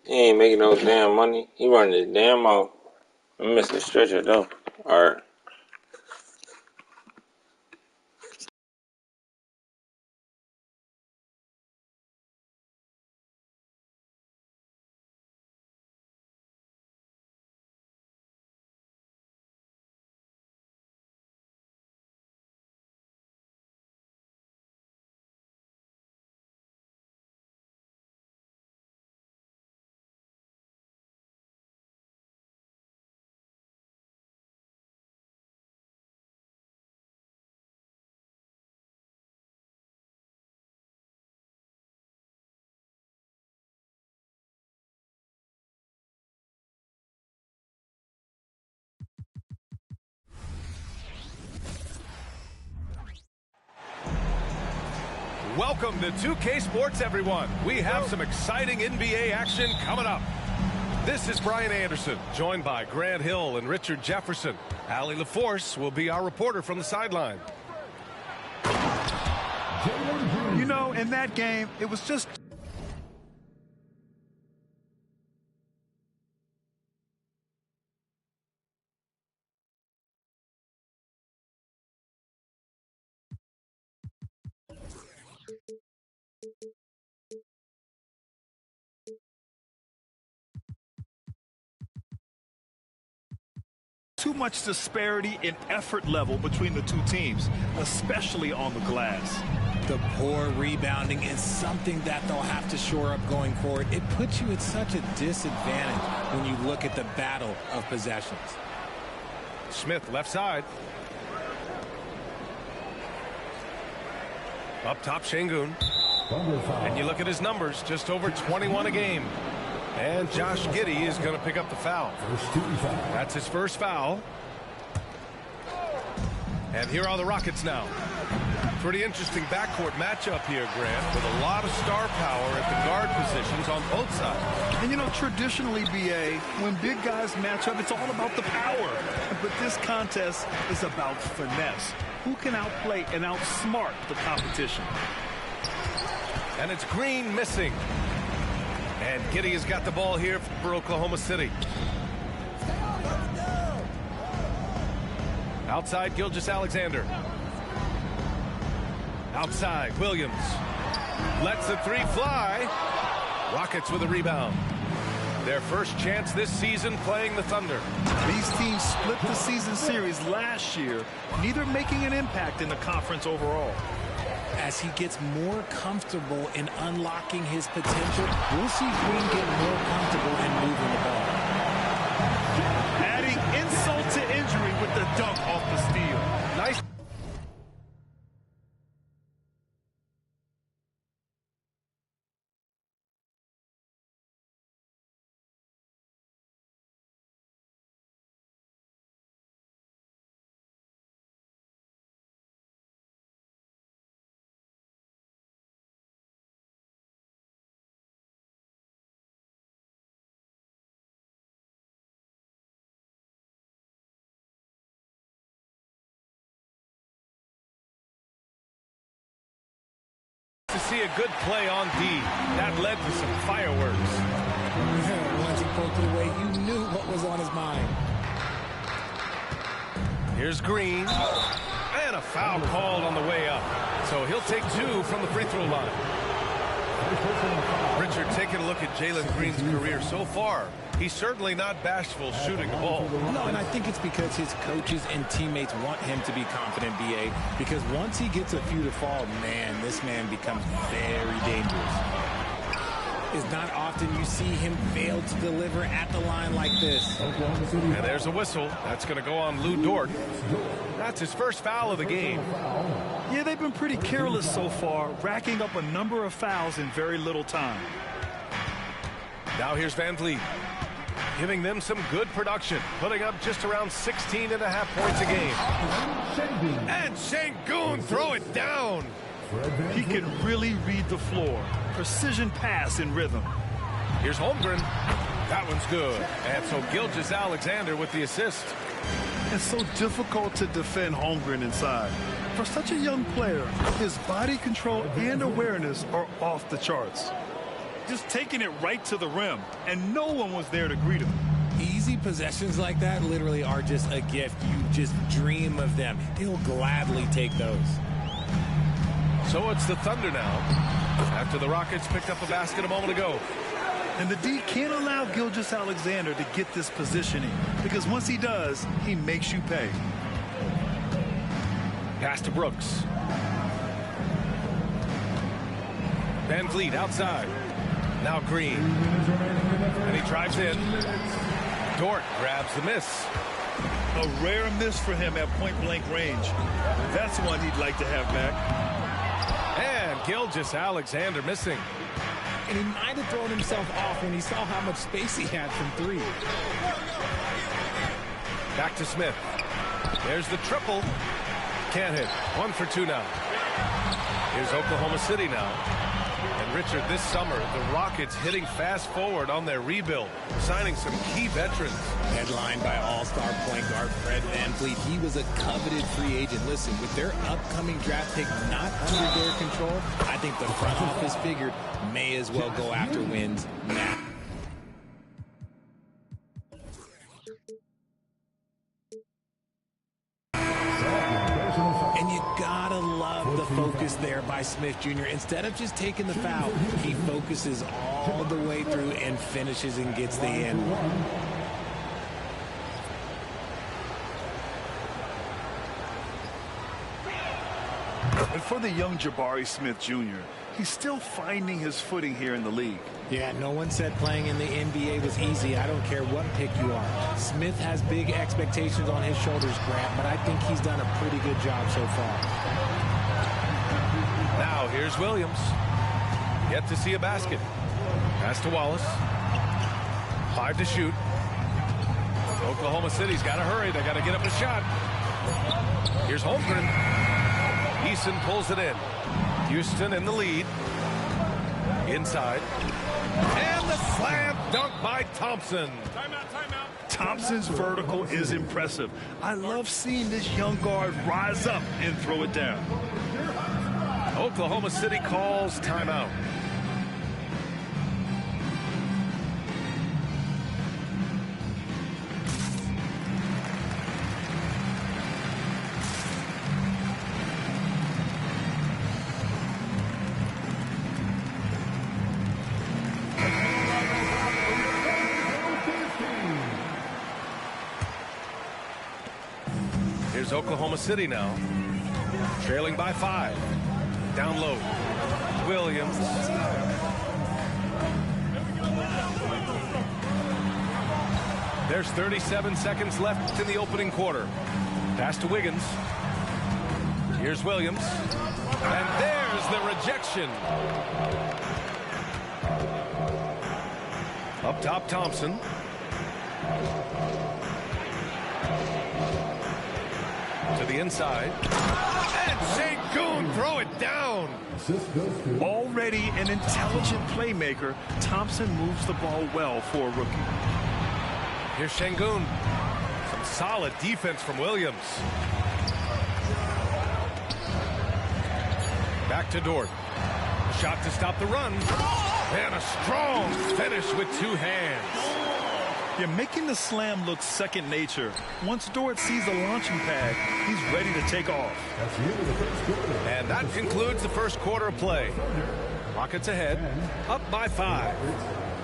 He ain't making no damn money. He running his damn mouth. I missed the stretcher though. Alright. Welcome to 2K Sports, everyone. We have some exciting NBA action coming up. This is Brian Anderson, joined by Grant Hill and Richard Jefferson. Allie LaForce will be our reporter from the sideline. You know, in that game, it was just... too much disparity in effort level between the two teams, especially on the glass. The poor rebounding is something that they'll have to shore up going forward. It puts you at such a disadvantage when you look at the battle of possessions. Smith, left side. Up top, Şengün. And you look at his numbers, just over 21 a game. And Josh Giddey is going to pick up the foul. That's his first foul. And here are the Rockets now. Pretty interesting backcourt matchup here, Grant, with a lot of star power at the guard positions on both sides. And, you know, traditionally, BA, when big guys match up, it's all about the power. But this contest is about finesse. Who can outplay and outsmart the competition? And it's Green missing. And Giddey has got the ball here for Oklahoma City. Outside, Gilgeous-Alexander. Outside, Williams. Lets the three fly. Rockets with a rebound. Their first chance this season playing the Thunder. These teams split the season series last year, neither making an impact in the conference overall. As he gets more comfortable in unlocking his potential, we'll see Green get more comfortable in moving the ball. Adding insult to injury with the dunk off the steal. Nice. To see a good play on D. That led to some fireworks. Once he poked it away, you knew what was on his mind. Here's Green. And a foul called on the way up. So he'll take two from the free throw line. Richard, taking a look at Jalen Green's career so far, he's certainly not bashful shooting the ball. No, and I think it's because his coaches and teammates want him to be confident, BA, because once he gets a few to fall, man, this man becomes very dangerous. It's not often you see him fail to deliver at the line like this. And there's a whistle. That's going to go on Lou Dort. That's his first foul of the game. Yeah, they've been pretty careless so far, racking up a number of fouls in very little time. Now here's Van Vliet, giving them some good production, putting up just around 16.5 points a game. And Şengün throw it down. He can really read the floor. Precision pass in rhythm. Here's Holmgren. That one's good. And so Gilgeous-Alexander with the assist. It's so difficult to defend Holmgren inside. For such a young player, his body control and awareness are off the charts. just taking it right to the rim, and no one was there to greet him. Easy possessions like that literally are just a gift. You just dream of them. He'll gladly take those. So it's the Thunder now, after the Rockets picked up a basket a moment ago. And the D can't allow Gilgeous-Alexander to get this positioning, because once he does, he makes you pay. Pass to Brooks. Van Vliet outside. Now Green. And he drives in. Dort grabs the miss. A rare miss for him at point-blank range. That's one he'd like to have back. And Gilgeous-Alexander missing. And he might have thrown himself off when he saw how much space he had from three. Back to Smith. There's the triple. Can't hit. 1 for 2 now. Here's Oklahoma City now. And Richard, this summer, the Rockets hitting fast forward on their rebuild, signing some key veterans. Headlined by all-star point guard Fred VanVleet. He was a coveted free agent. Listen, with their upcoming draft pick not under their control, I think the front office figured may as well go after wins now. And you gotta love the focus there by Smith Jr. Instead of just taking the foul, he focuses all the way through and finishes and gets the end. And for the young Jabari Smith Jr., he's still finding his footing here in the league. Yeah, no one said playing in the NBA was easy. I don't care what pick you are. Smith has big expectations on his shoulders, Grant, but I think he's done a pretty good job so far. Now here's Williams. Yet to see a basket. Pass to Wallace. 5 to shoot. Oklahoma City's got to hurry. They got to get up a shot. Here's Holmgren. Eason pulls it in. Houston in the lead. Inside. And the slam dunk by Thompson. Timeout, timeout. Thompson's vertical is impressive. I love seeing this young guard rise up and throw it down. Oklahoma City calls timeout. Here's Oklahoma City now, trailing by 5. Down low, Williams. There's 37 seconds left in the opening quarter. Pass to Wiggins. Here's Williams. And there's the rejection. Up top, Thompson. To the inside. And Sengun throw it down. Already an intelligent playmaker, Thompson moves the ball well for a rookie. Here's Sengun. Some solid defense from Williams. Back to Dort. Shot to stop the run. And a strong finish with 2 hands. You're making the slam look second nature. Once Dort sees the launching pad, he's ready to take off. And that concludes the first quarter of play. Rockets ahead, up by 5.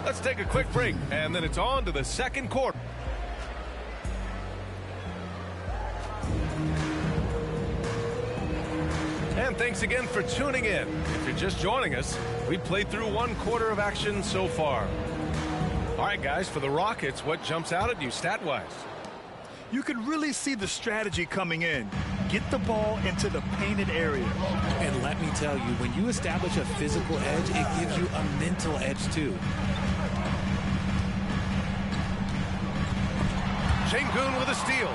Let's take a quick break, and then it's on to the second quarter. And thanks again for tuning in. If you're just joining us, we played through 1 quarter of action so far. All right, guys, for the Rockets, what jumps out at you stat-wise? You could really see the strategy coming in. Get the ball into the painted area. And let me tell you, when you establish a physical edge, it gives you a mental edge, too. Sengun with a steal.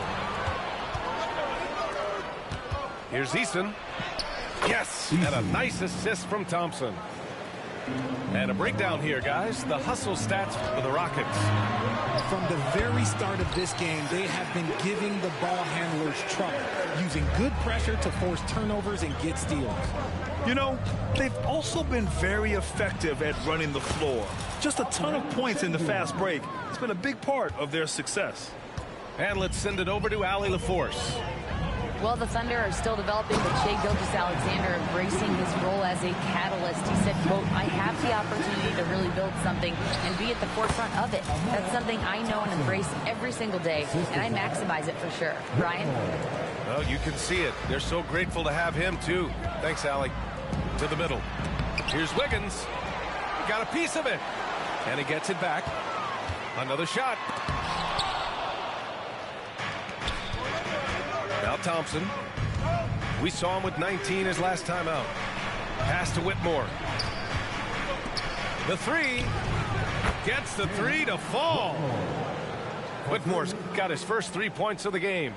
Here's Eason. Yes, and a nice assist from Thompson. And a breakdown here, guys. The hustle stats for the Rockets. From the very start of this game, they have been giving the ball handlers trouble, using good pressure to force turnovers and get steals. You know, they've also been very effective at running the floor. Just a ton of points in the fast break. It's been a big part of their success. And let's send it over to Allie LaForce. Well, the Thunder are still developing, but Shai Gilgeous-Alexander embracing his role as a catalyst. He said, quote, I have the opportunity to really build something and be at the forefront of it. That's something I know and embrace every single day, and I maximize it for sure. Brian? Well, you can see it. They're so grateful to have him, too. Thanks, Allie. To the middle. Here's Wiggins. Got a piece of it. And he gets it back. Another shot. Now Thompson. We saw him with 19 his last time out. Pass to Whitmore. The three. Gets the three to fall. Whitmore's got his first 3 points of the game.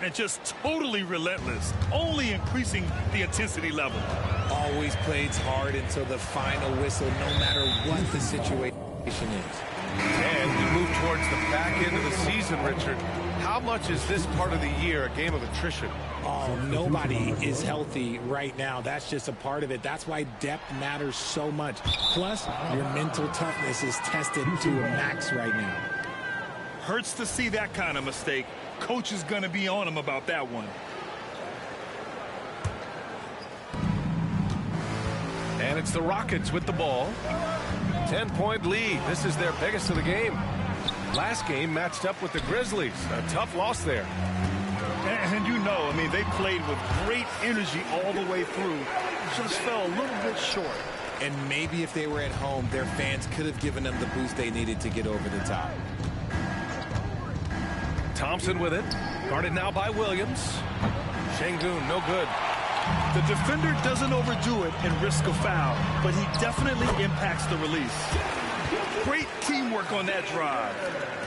And just totally relentless, only increasing the intensity level. Always plays hard until the final whistle, no matter what the situation is. And we move towards the back end of the season, Richard. How much is this part of the year a game of attrition? Oh, nobody is healthy right now. That's just a part of it. That's why depth matters so much. Plus, your mental toughness is tested to a max right now. Hurts to see that kind of mistake. Coach is going to be on him about that one. And it's the Rockets with the ball. 10-point lead. This is their biggest of the game. Last game matched up with the Grizzlies. A tough loss there. And you know, I mean, they played with great energy all the way through. Just fell a little bit short. And maybe if they were at home, their fans could have given them the boost they needed to get over the top. Thompson with it. Guarded now by Williams. Şengün, no good. The defender doesn't overdo it and risk a foul, but he definitely impacts the release. Great teamwork on that drive,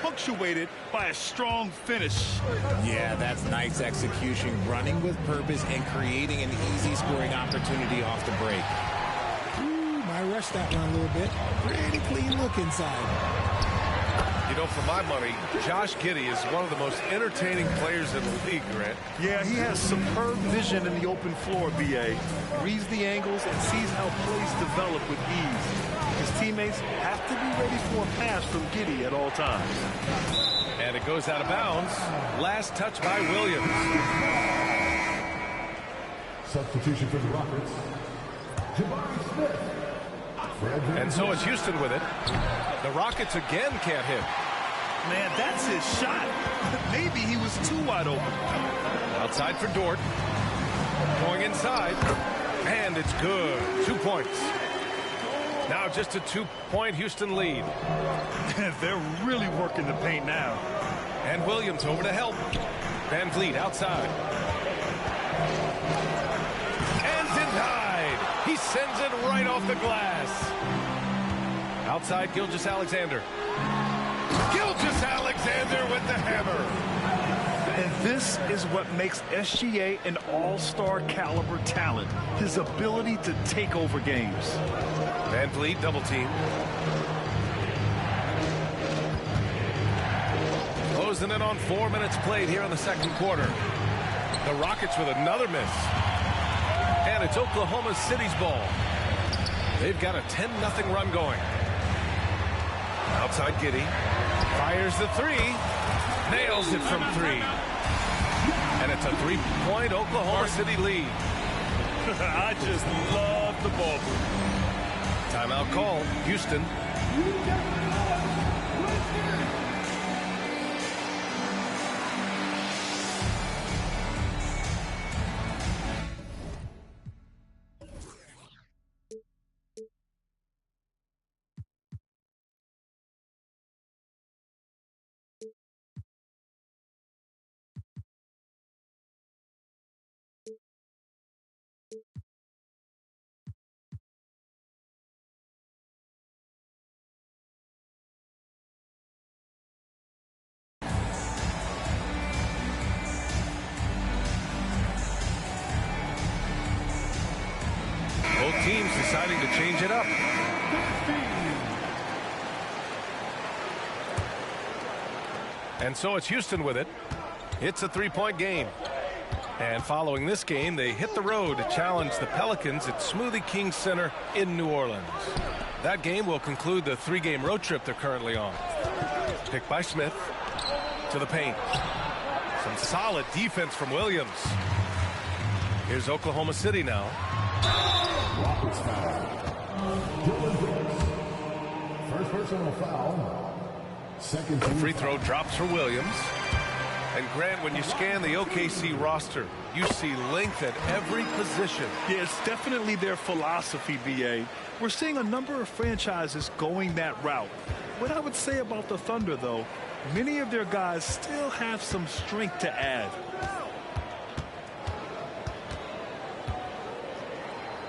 punctuated by a strong finish. Yeah, that's nice execution, running with purpose and creating an easy scoring opportunity off the break. Ooh, might rush that one a little bit. Pretty clean look inside. You know, for my money, Josh Giddey is one of the most entertaining players in the league, Grant. Yeah, he has superb vision in the open floor, BA. Reads the angles and sees how plays develop with ease. His teammates have to be ready for a pass from Giddey at all times. And it goes out of bounds. Last touch by Williams. Substitution for the Rockets. Jabari Smith. And so is Houston with it. The Rockets again can't hit. Man, that's his shot. Maybe he was too wide open. Outside for Dort. Going inside. And it's good. 2 points. Now just a 2-point Houston lead. They're really working the paint now. And Williams over to help. Van Vliet outside. And denied. He sends it right off the glass. Outside, Gilgeous-Alexander. Gilgeous-Alexander with the hammer. And this is what makes SGA an all-star caliber talent. His ability to take over games. Van Vliet double team. Closing in on 4 minutes played here in the second quarter. The Rockets with another miss. And it's Oklahoma City's ball. They've got a 10-0 run going. Outside Giddey. Fires the three. Nails it from three. And it's a 3-point Oklahoma City lead. I just love the ball. Timeout call. Houston. change it up. And so it's Houston with it. It's a three-point game. And following this game, they hit the road to challenge the Pelicans at Smoothie King Center in New Orleans. That game will conclude the three-game road trip they're currently on. Picked by Smith to the paint. Some solid defense from Williams. Here's Oklahoma City now. Rockets foul. Dylan Brooks. First personal foul. Second team Free throw drops for Williams. And Grant, when you scan the OKC roster, you see length at every position. Yeah, it's definitely their philosophy, BA. We're seeing a number of franchises going that route. What I would say about the Thunder, though, many of their guys still have some strength to add.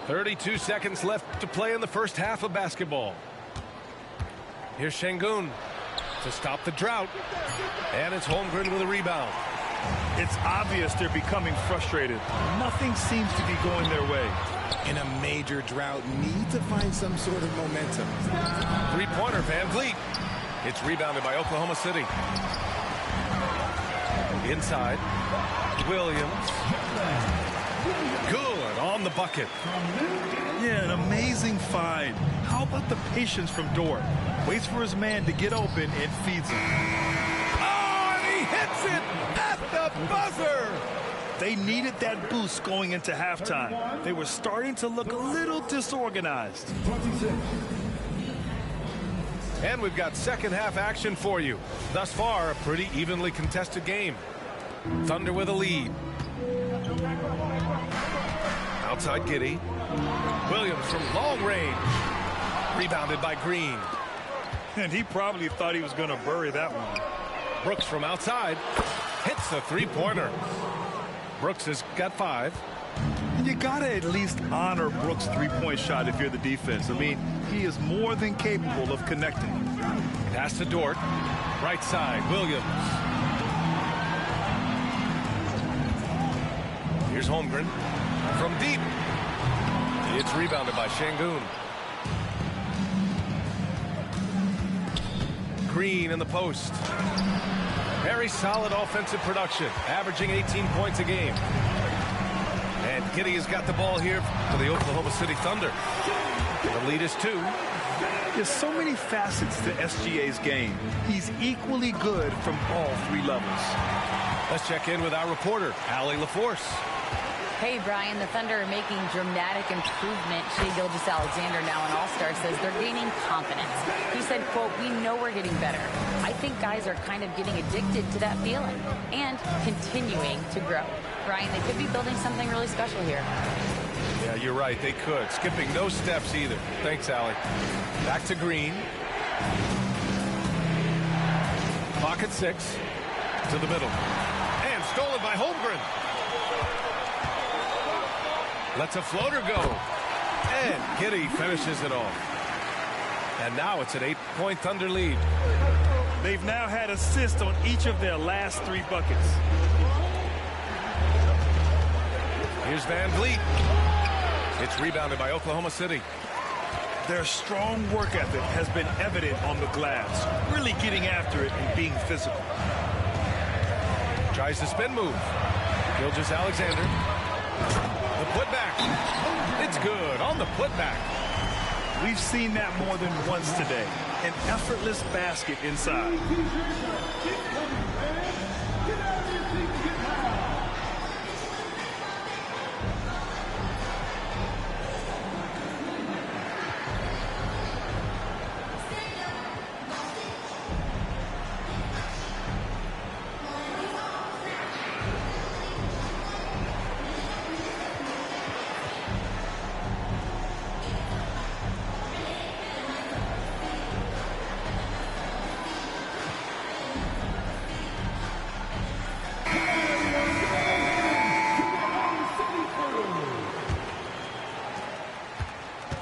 32 seconds left to play in the first half of basketball. Here's Şengün to stop the drought. And it's Holmgren with a rebound. It's obvious they're becoming frustrated. Nothing seems to be going their way. In a major drought, need to find some sort of momentum. Three-pointer, Van Vliet. It's rebounded by Oklahoma City. Inside, Williams. Good on the bucket. Yeah, an amazing find. How about the patience from Dort? Waits for his man to get open and feeds him. Oh, and he hits it at the buzzer. They needed that boost going into halftime. They were starting to look a little disorganized. 26. And we've got second half action for you. Thus far, a pretty evenly contested game. Thunder with a lead. Outside Giddey. Williams from long range. Rebounded by Green. And he probably thought he was going to bury that one. Brooks from outside. Hits the three-pointer. Brooks has got 5. And you got to at least honor Brooks' three-point shot if you're the defense. I mean, he is more than capable of connecting. Pass to Dort. Right side, Williams. Here's Holmgren. From deep. It's rebounded by Şengün. Green in the post. Very solid offensive production, averaging 18 points a game. And Giddey has got the ball here for the Oklahoma City Thunder. The lead is 2. There's so many facets to SGA's game. He's equally good from all 3 levels. Let's check in with our reporter, Allie LaForce. Hey, Brian, the Thunder are making dramatic improvement. Shai Gilgeous-Alexander, now an all-star, says they're gaining confidence. He said, quote, "We know we're getting better. I think guys are kind of getting addicted to that feeling and continuing to grow." Brian, they could be building something really special here. Yeah, you're right. They could. Skipping no steps either. Thanks, Allie. Back to Green. Clock at 6. To the middle. And stolen by Holmgren. Lets a floater go. And Giddey finishes it off. And now it's an 8-point Thunder lead. They've now had assists on each of their last 3 buckets. Here's Van Vliet. It's rebounded by Oklahoma City. Their strong work ethic has been evident on the glass, really getting after it and being physical. Tries the spin move. Gilgeous-Alexander. The putback. It's good on the putback. We've seen that more than once today. An effortless basket inside.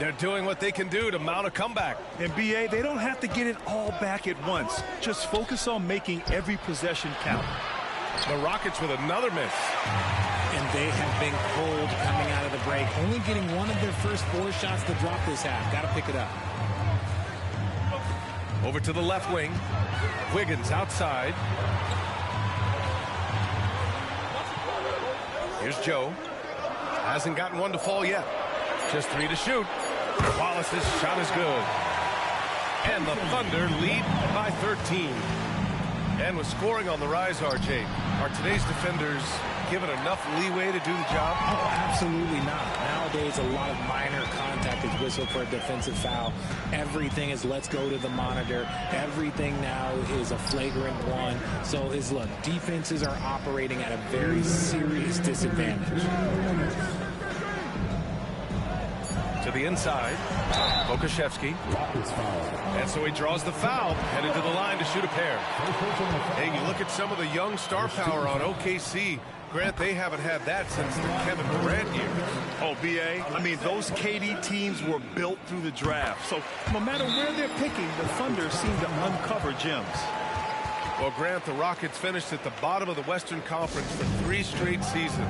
They're doing what they can do to mount a comeback. And BA, they don't have to get it all back at once. Just focus on making every possession count. The Rockets with another miss. And they have been cold coming out of the break. Only getting one of their first 4 shots to drop this half. Got to pick it up. Over to the left wing. Wiggins outside. Here's Joe. Hasn't gotten one to fall yet. Just 3 to shoot. Wallace's shot is good. And the Thunder lead by 13. And with scoring on the rise, RJ, are today's defenders given enough leeway to do the job? Oh, absolutely not. Nowadays, a lot of minor contact is whistled for a defensive foul. Everything is let's go to the monitor. Everything now is a flagrant one. So look, defenses are operating at a very serious disadvantage. To the inside, Okashevsky. And so he draws the foul, headed to the line to shoot a pair. Hey, you look at some of the young star power on OKC. Grant, they haven't had that since the Kevin Durant years. Oh, BA, I mean, those KD teams were built through the draft. So no matter where they're picking, the Thunder seem to uncover gems. Well, Grant, the Rockets finished at the bottom of the Western Conference for 3 straight seasons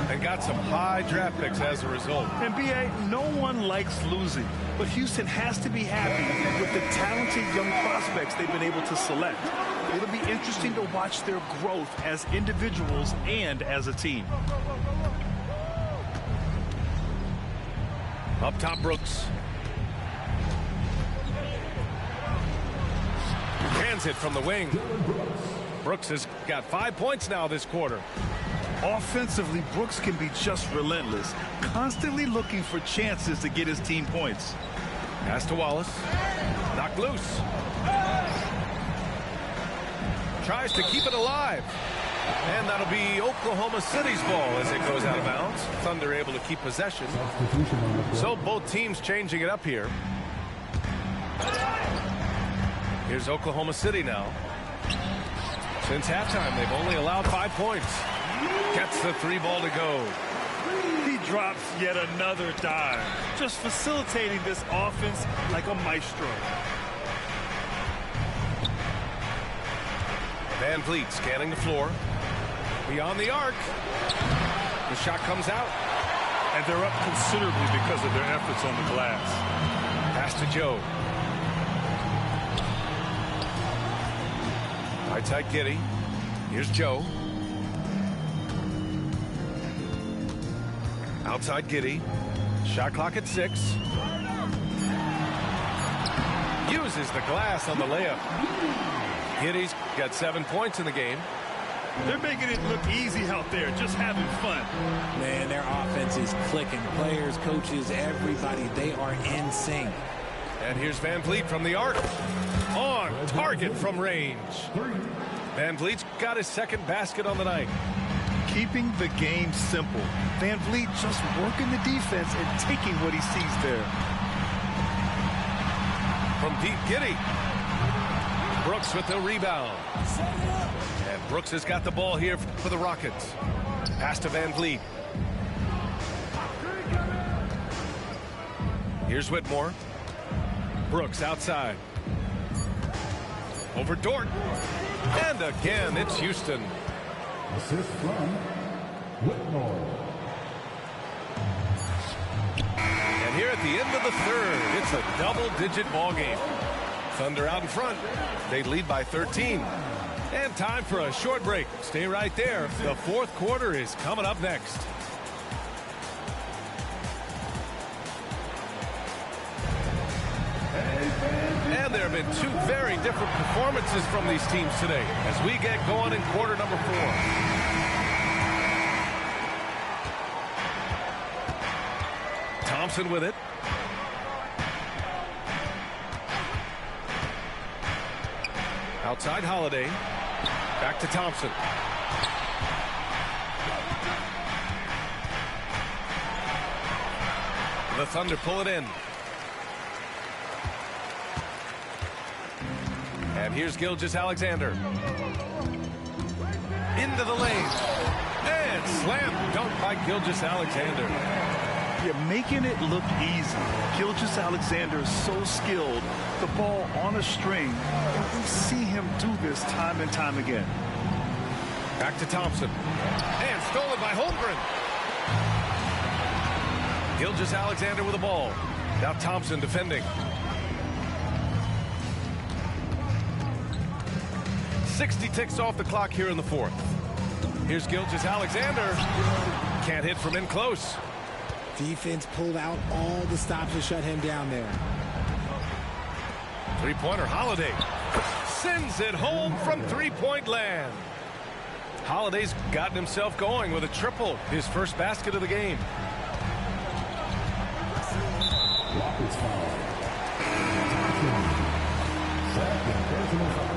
and got some high draft picks as a result. And BA, no one likes losing, but Houston has to be happy with the talented young prospects they've been able to select. It'll be interesting to watch their growth as individuals and as a team. Up top, Brooks. Hands it from the wing. Brooks has got 5 points now this quarter. Offensively, Brooks can be just relentless, constantly looking for chances to get his team points. Pass to Wallace. Knocked loose. Tries to keep it alive. And that'll be Oklahoma City's ball as it goes out of bounds. Thunder able to keep possession. So both teams changing it up here. Here's Oklahoma City now. Since halftime, they've only allowed 5 points. Gets the 3 ball to go. He drops yet another dive, just facilitating this offense like a maestro. Van Vliet scanning the floor. Beyond the arc. The shot comes out. And they're up considerably because of their efforts on the glass. Pass to Joe. Tight Giddy. Here's Joe. Outside Giddy. Shot clock at 6. Uses the glass on the layup. Giddy's got 7 points in the game. They're making it look easy out there, just having fun. Man, their offense is clicking. Players, coaches, everybody, they are in sync. And here's Van Vliet from the arc. On target from range. Van Vliet's got his 2nd basket on the night. Keeping the game simple. Van Vliet just working the defense and taking what he sees there. From deep, Giddy. Brooks with the rebound. And Brooks has got the ball here for the Rockets. Pass to Van Vliet. Here's Whitmore. Brooks outside. Over Dort. And again, it's Houston. Assist from Whitmore. And here at the end of the 3rd, it's a double-digit ball game. Thunder out in front. They lead by 13. And time for a short break. Stay right there. The 4th quarter is coming up next. And there have been 2 very different performances from these teams today as we get going in quarter number 4. Thompson with it. Outside Holiday. Back to Thompson. The Thunder pull it in. And here's Gilgeous-Alexander. Into the lane. And slam dunk by Gilgeous-Alexander. Yeah, making it look easy. Gilgeous-Alexander is so skilled. The ball on a string. And we see him do this time and time again. Back to Thompson. And stolen by Holmgren. Gilgeous-Alexander with the ball. Now Thompson defending. 60 ticks off the clock here in the fourth. Here's Gilgeous-Alexander. Can't hit from in close. Defense pulled out all the stops to shut him down there. Three-pointer, Holiday. Sends it home from three-point land. Holiday's gotten himself going with a triple. His first basket of the game. Rockets foul. Second personal foul.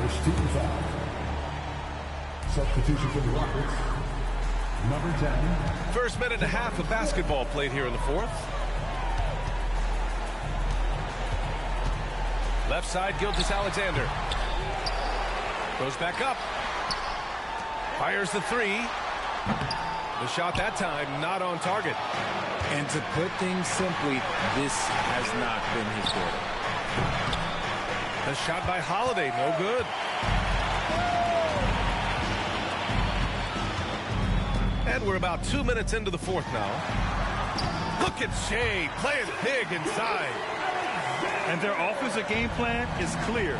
First team foul. Substitution for the Rockets. Number 10. First minute and a half of basketball played here in the fourth. Left side, Gilgeous-Alexander. Goes back up. Fires the three. The shot that time not on target. And to put things simply, this has not been his quarter. The shot by Holiday, no good. And we're about 2 minutes into the fourth now. Look at Shea playing big inside. And their offensive game plan is clear.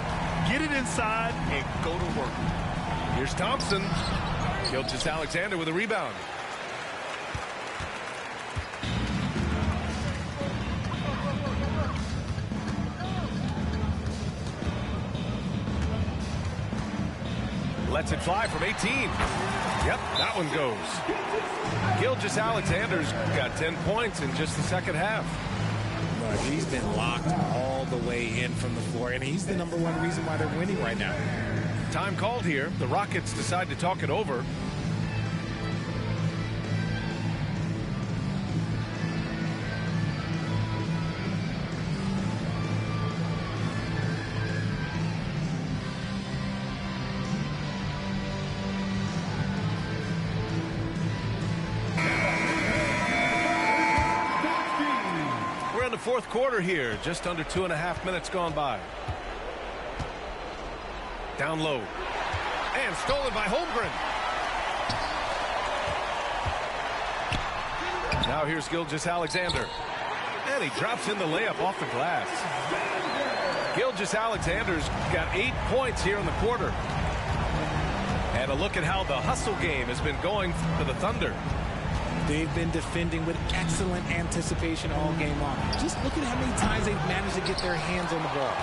Get it inside and go to work. Here's Thompson. Gilgeous-Alexander with a rebound. Lets it fly from 18. Yep, that one goes. Gilgeous-Alexander's got 10 points in just the second half. But he's been locked all the way in from the floor, and he's the number one reason why they're winning right now. Time called here. The Rockets decide to talk it over. Fourth quarter here, just under 2.5 minutes gone by. Down low. And stolen by Holmgren. Now here's Gilgeous-Alexander. And he drops in the layup off the glass. Gilgeous-Alexander's got 8 points here in the quarter. And a look at how the hustle game has been going for the Thunder. They've been defending with excellent anticipation all game long. Just look at how many times they've managed to get their hands on the ball.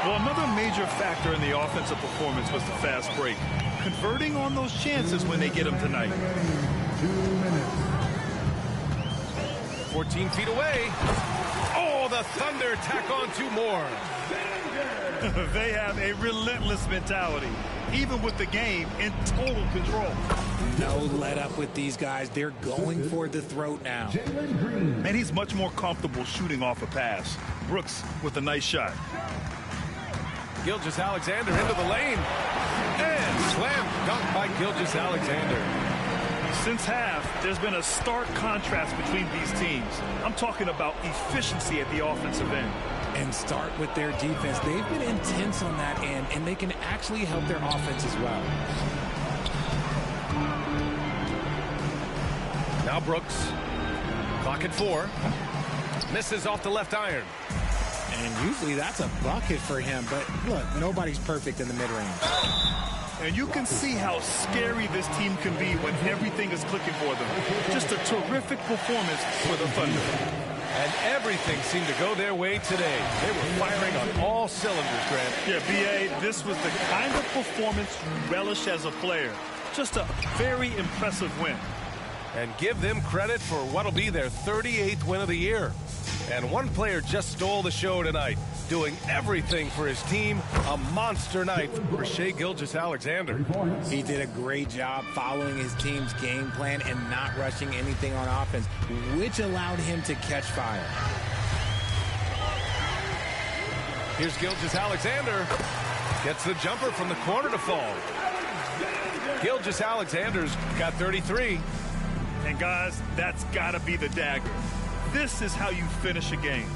Well, another major factor in the offensive performance was the fast break. Converting on those chances when they get them tonight. 2 minutes. 14 feet away. Oh, the Thunder tack on 2 more. They have a relentless mentality, even with the game in total control. No let up with these guys. They're going for the throat now. And he's much more comfortable shooting off a pass. Brooks with a nice shot. Gilgeous-Alexander into the lane. And slam dunk by Gilgeous-Alexander. Since half, there's been a stark contrast between these teams. I'm talking about efficiency at the offensive end. And start with their defense. They've been intense on that end, and they can actually help their offense as well. Now Brooks. Clock at 4. Misses off the left iron. And usually that's a bucket for him, but look, nobody's perfect in the mid-range. And you can see how scary this team can be when everything is clicking for them. Just a terrific performance for the Thunder. And everything seemed to go their way today. They were firing on all cylinders, Grant. Yeah, BA, this was the kind of performance you relish as a player. Just a very impressive win. And give them credit for what'll be their 38th win of the year. And one player just stole the show tonight, doing everything for his team. A monster night for Shai Gilgeous-Alexander. He did a great job following his team's game plan and not rushing anything on offense, which allowed him to catch fire. Here's Gilgeous-Alexander. Gets the jumper from the corner to fall. Gilgeous-Alexander's got 33. And guys, that's got to be the dagger. This is how you finish a game.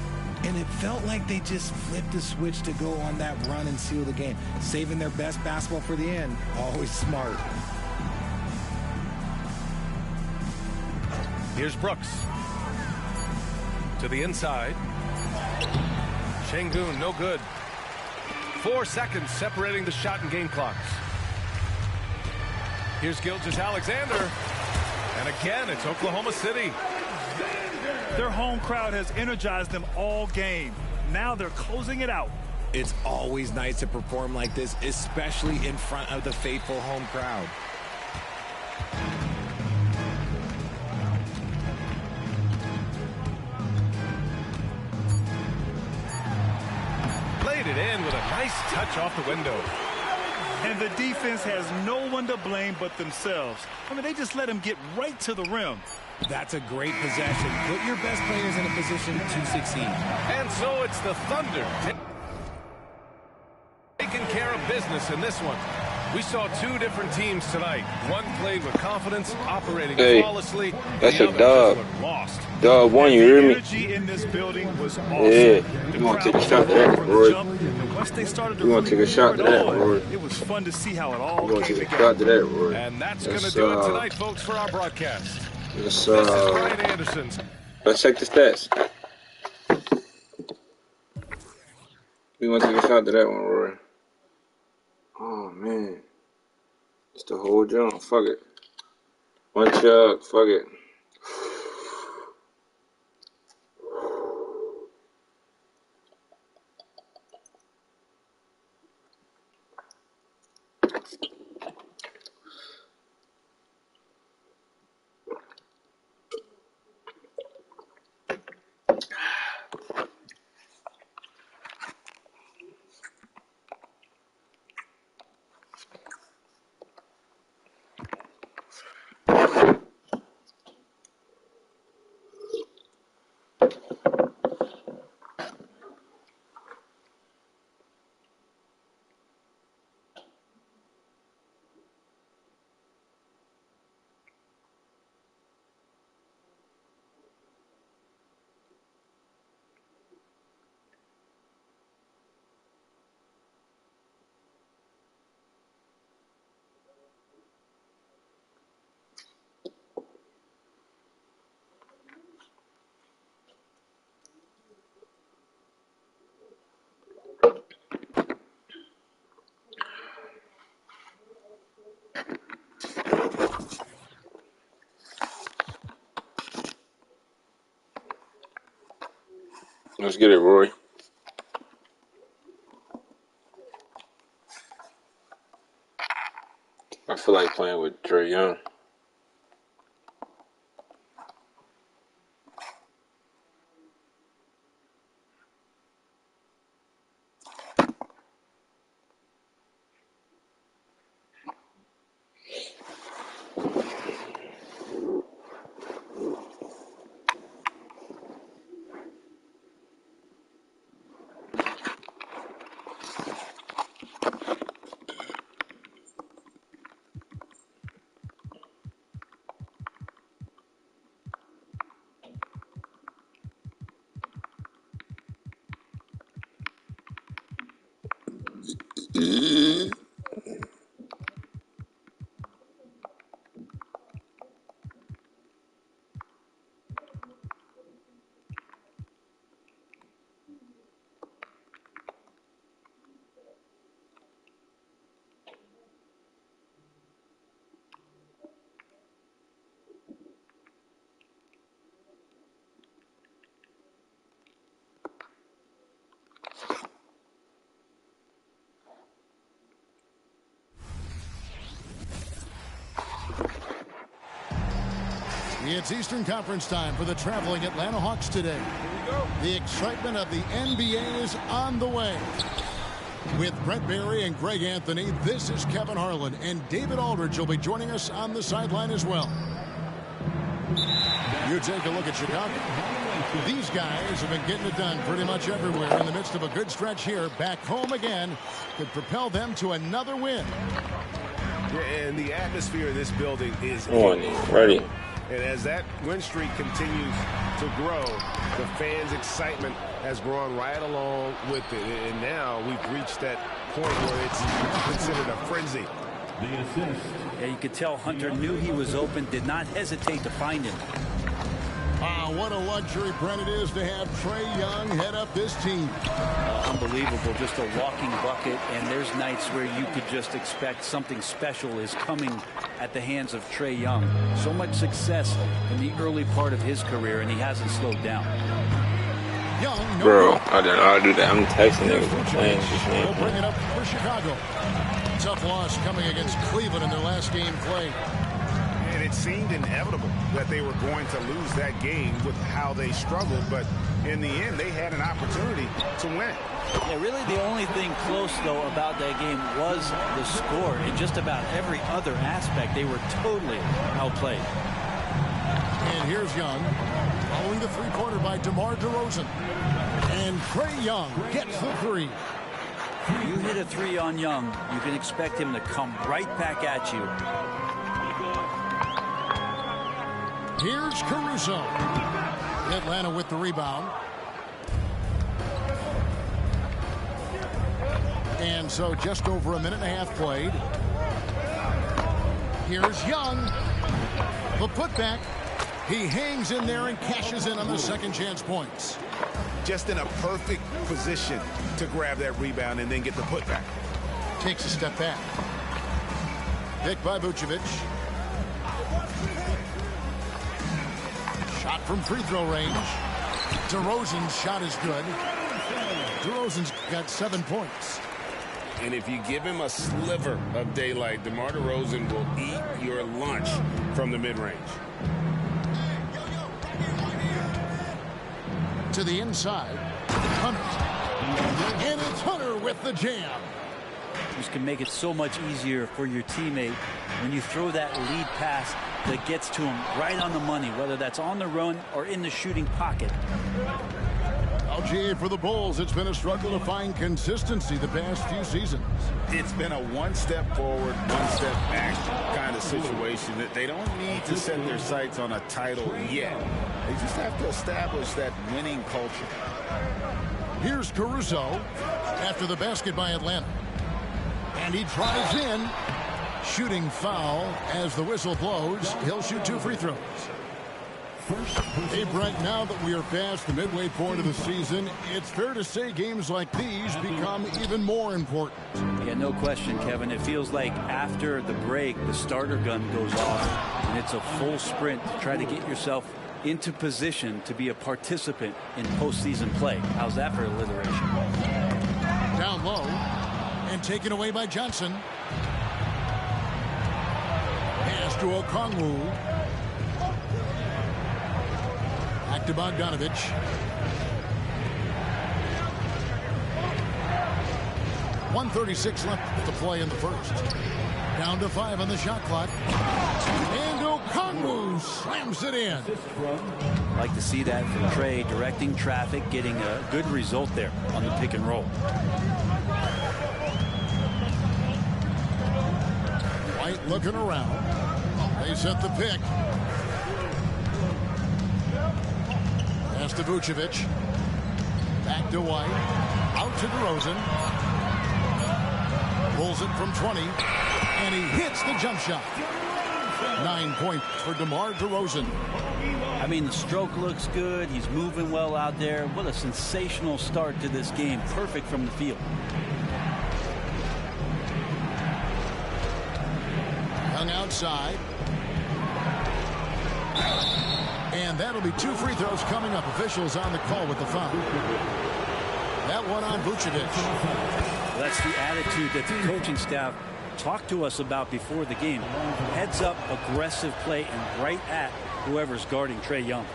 And it felt like they just flipped the switch to go on that run and seal the game. Saving their best basketball for the end. Always smart. Here's Brooks. To the inside. Şengün, no good. 4 seconds separating the shot and game clocks. Here's Gilgeous-Alexander. And again, it's Oklahoma City. Their home crowd has energized them all game. Now they're closing it out. It's always nice to perform like this, especially in front of the faithful home crowd. Played it in with a nice touch off the window. And the defense has no one to blame but themselves. I mean, they just let him get right to the rim. That's a great possession. Put your best players in a position to succeed. And so it's the Thunder taking care of business in this one. We saw 2 different teams tonight. One played with confidence, operating flawlessly. That's the a other dub. just looked lost. Dub one, you hear me? Energy in this building was awesome. Yeah, you want to take a shot to that, Roy? Once they started to You want to take a shot to that, Roy? it was fun to see how it all You want to came take a together. shot to that, Roy? And that's going to do it tonight, folks, for our broadcast. Let's, This is Brian Anderson. let's check the stats. We want to take a shot to that one, Roy. Oh, man. It's the whole jump. Fuck it. One chug. Fuck it. Let's get it, Roy. I feel like playing with Dre Young. It's Eastern Conference time for the traveling Atlanta Hawks today. Here we go. The excitement of the NBA is on the way. With Brent Barry and Greg Anthony, this is Kevin Harlan, and David Aldridge will be joining us on the sideline as well. You take a look at Chicago. These guys have been getting it done pretty much everywhere. In the midst of a good stretch here, back home again, could propel them to another win. Yeah, and the atmosphere of this building is Ready. And as that win streak continues to grow, the fans' excitement has grown right along with it. And now we've reached that point where it's considered a frenzy. The assist. Yeah, you could tell Hunter knew he was open, did not hesitate to find him. What a luxury, Brent, it is to have Trae Young head up this team. Unbelievable, just a walking bucket, and there's nights where you could just expect something special is coming at the hands of Trae Young. So much success in the early part of his career, and he hasn't slowed down. Young, no Bro, good. I didn't know how to do that. I'm texting niggas and playing They'll bring shit. it up for Chicago. Tough loss coming against Cleveland in their last game played. And it seemed inevitable that they were going to lose that game with how they struggled, but in the end, they had an opportunity to win. Yeah, really the only thing close, though, about that game was the score. In just about every other aspect, they were totally outplayed. And here's Young, following the three-pointer by DeMar DeRozan. And Trae Young gets the three. You hit a three on Young, you can expect him to come right back at you. Here's Caruso. Atlanta with the rebound. And so just over a minute and a half played. Here's Young. The putback. He hangs in there and cashes in on the second chance points. Just in a perfect position to grab that rebound and then get the putback. Takes a step back. Picked by Vucevic. Shot from free throw range. DeRozan's shot is good. DeRozan's got 7 points. And if you give him a sliver of daylight, DeMar DeRozan will eat your lunch from the mid-range. To the inside. Hunter. And it's Hunter with the jam. This can make it so much easier for your teammate when you throw that lead pass that gets to him right on the money, whether that's on the run or in the shooting pocket. LGA for the Bulls. It's been a struggle to find consistency the past few seasons. It's been a one step forward, one step back kind of situation that they don't need to set their sights on a title yet. They just have to establish that winning culture. Here's Caruso after the basket by Atlanta. And he drives in. Shooting foul as the whistle blows. He'll shoot 2 free throws. Hey, Brent, now that we are past the midway point of the season, it's fair to say games like these become even more important. Yeah, no question, Kevin. It feels like after the break, the starter gun goes off, and it's a full sprint to try to get yourself into position to be a participant in postseason play. How's that for alliteration? Down low and taken away by Johnson. Pass to Okongwu. Back to Bogdanovich. .136 left to play in the first. Down to 5 on the shot clock. And Okongwu slams it in. Like to see that from Trae, directing traffic, getting a good result there on the pick and roll. White looking around. They set the pick. Pass to Vucevic. Back to White. Out to DeRozan. Pulls it from 20. And he hits the jump shot. 9 points for DeMar DeRozan. I mean, the stroke looks good. He's moving well out there. What a sensational start to this game. Perfect from the field. Hung outside. And that'll be 2 free throws coming up. Officials on the call with the foul. That one on Vucevic. That's the attitude that the coaching staff talked to us about before the game. Heads up, aggressive play, and right at whoever's guarding Trae Young.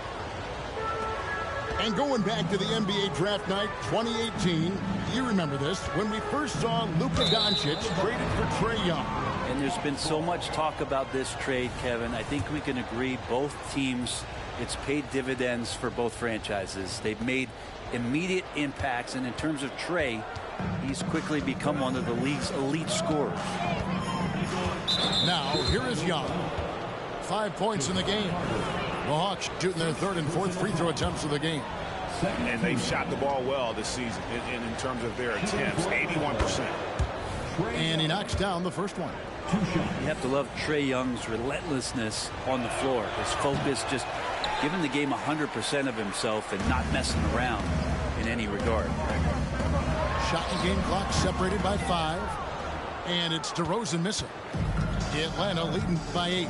And going back to the NBA draft night 2018, you remember this, when we first saw Luka Doncic traded for Trae Young. And there's been so much talk about this trade, Kevin. I think we can agree both teams, it's paid dividends for both franchises. They've made immediate impacts, and in terms of Trae, he's quickly become one of the league's elite scorers. Now, here is Young. 5 points in the game. The Hawks shooting their third and fourth free throw attempts of the game. And they've shot the ball well this season in terms of their attempts, 81%. And he knocks down the first one. You have to love Trae Young's relentlessness on the floor. His focus, just giving the game 100% of himself and not messing around in any regard. Shot and game clock separated by 5. And it's DeRozan missing. Atlanta leading by 8.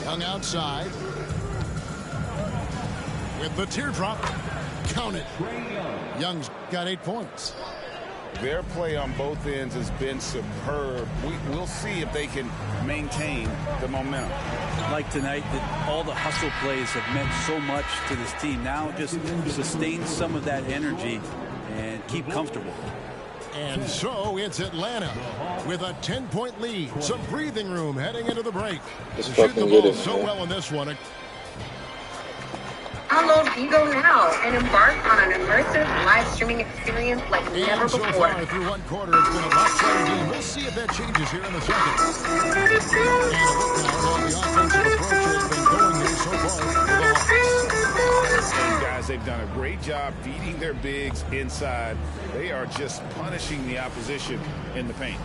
Young outside. With the teardrop. Count it. Young's got 8 points. Their play on both ends has been superb. We'll see if they can maintain the momentum. Like tonight, that all the hustle plays have meant so much to this team. Now just sustain some of that energy and keep comfortable. And so it's Atlanta with a 10-point lead. Some breathing room heading into the break. Just Shooting the fucking ball get it, so man. well in this one. Download Vigo now and embark on an immersive live streaming experience like never And so before. far through one quarter, it's been a lopsided game. We'll see if that changes here in the second. And a look now at the offensive approach has been going here so far for the Hawks. And guys, they've done a great job feeding their bigs inside. They are just punishing the opposition in the paint.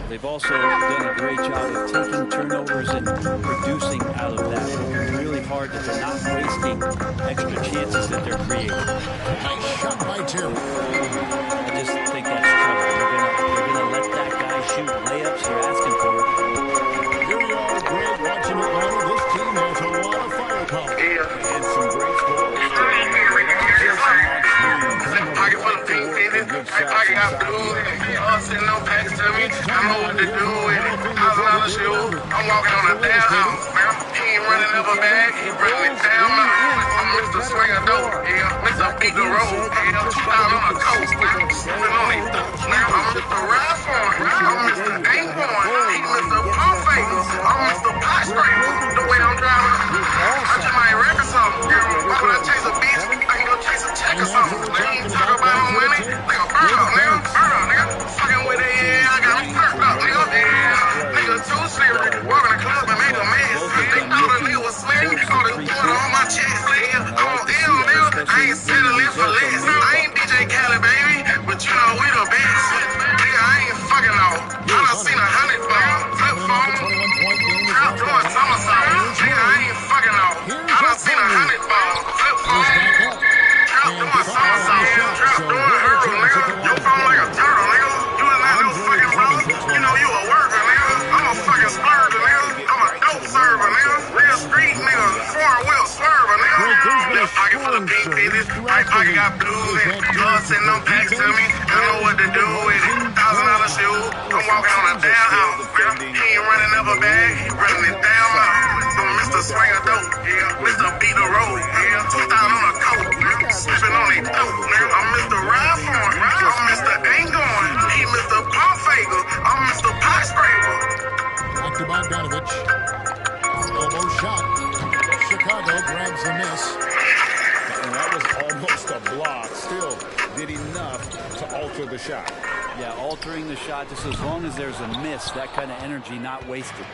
They've also done a great job of taking turnovers and producing out of that. It's really hard that they're not wasting extra chances that they're creating. Nice shot by Terry. I just think that's trouble. They're gonna let that guy shoot layups. They're asking for it. Here we are, Greg, watching Atlanta. This team has a lot of firepower. And some great scores. Pocket full of pink fitted. My pocket got blue. All sitting on packs to me. I know what to do with $1,000 shoes. I'm walking on a damn house. He ain't running up a bag. He running it down my house. I'm Mr. Swinger Dope. Yeah, Mr. Beat the Road. Yeah, down on the coast. Sipping on these dope. Now I'm Mr. Ride For It. I'm Mr. Ain't Born. He Mr. Pump Faker. I'm Mr. Pot Scraper. The way I'm driving, I just might wreck or something. Why would I chase a bitch? I can go chase a check or something. They ain't talk about no money. Like a bird up, nigga. Bird up, nigga. Fucking with it, yeah. I got me perked up, nigga. Yeah. Nigga too slippery. Walk in the club and make a mess. They thought the nigga was slick. All this water on my chest, nigga. I'm on ill, nigga. I ain't settling for less. I ain't DJ Khaled, baby. But you know we the best. Nigga, I ain't fucking off. I done seen 100 ball. Flip phone. Trap doing somersault. Nigga, I ain't fucking off. I done seen 100 ball. Flip phone. Trap doing somersault. Trap doing hurdle, nigga. Your phone like a turtle, nigga. You in that little fucking room. You know you a worker, nigga. I'm a fucking splurger, nigga. I'm a dope server, nigga. Real street, nigga. Four-wheel swerver, nigga. Left pocket full of pink fitted. Right pocket got blue. Blood sitting on packs to me. I know what to do with it. $1,000 shoes. I'm walking on a damn house, man. He ain't running up a bag. He running it down my house. I'm Mr. Swinger Dope. Yeah, Mr. Beat the Road. Yeah, down on a coat, man. Slipping on these dope, man. I'm Mr. Ride For It. I'm Mr. Ain't Going. He Mr. Pump Faker. I'm Mr. Pot Scraper. Back to Bogdanovich. Elbow shot. Chicago grabs the miss. And that was almost a block. Still did enough to alter the shot. Yeah, altering the shot just as long as there's a miss, that kind of energy not wasted.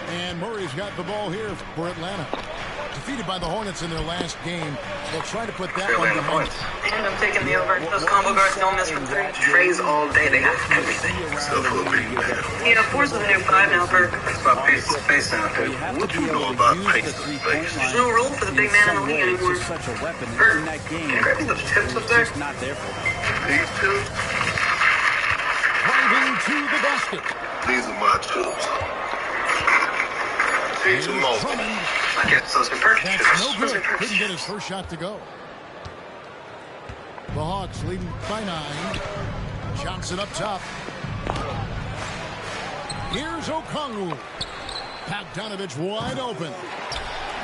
And Murray's got the ball here for Atlanta. Defeated by the Hornets in their last game. They'll try to put that one behind. And I'm taking the over. Those combo guards don't miss from 3. Trays all day. They have everything. Still full of pink fitted. Yeah, 4's the new 5 now, Perk. It's about pace now, too. What you know about pace? There's no rule for the big man in the league anymore. It's such a weapon Perk, in that game. can you grab me those tips up It's there? just not there for him. These two, Driving to the basket. these are my tubes. These are more. Drummond. I guess those are Perk. That's no good. Couldn't get his first shot to go. The Hawks leading by 9. Johnson up top. Here's Okongwu. Bogdanovich wide open.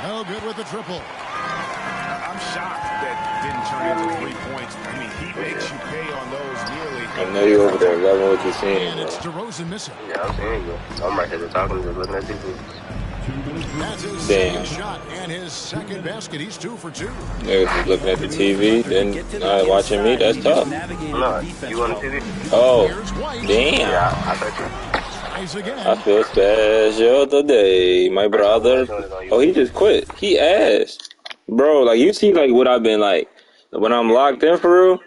No good with the triple. I'm shocked that didn't turn into 3 points. I mean, he makes you pay on those nearly. I know you over there. Loving what you're seeing. And it's DeRozan missing. Yeah, I'm seeing you. I'm right here talking, just looking at TV. That's his Damn. second shot and his second basket. He's 2 for 2. Niggas just looking at the TV, then not watching me. That's tough. No, you on the TV? Oh, Here's White. damn. Yeah, I bet you. rise again. I feel special today, my brother. Oh, he just quit. He asked. Bro, like, you see, like, what I've been, like, when I'm locked in for real?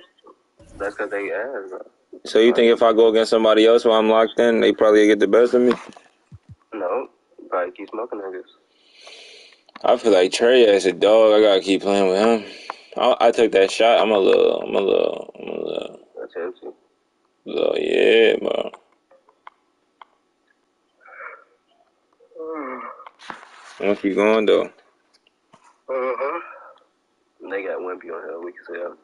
That's because they ass, bro. So you think if I go against somebody else while I'm locked in, they probably get the best of me? No, probably keep smoking niggas. I feel like Trey as a dog. I gotta keep playing with him. I took that shot. I'm a little, That's empty. yeah, bro. I'm gonna keep going though. They got Wimpy on here. We can say that.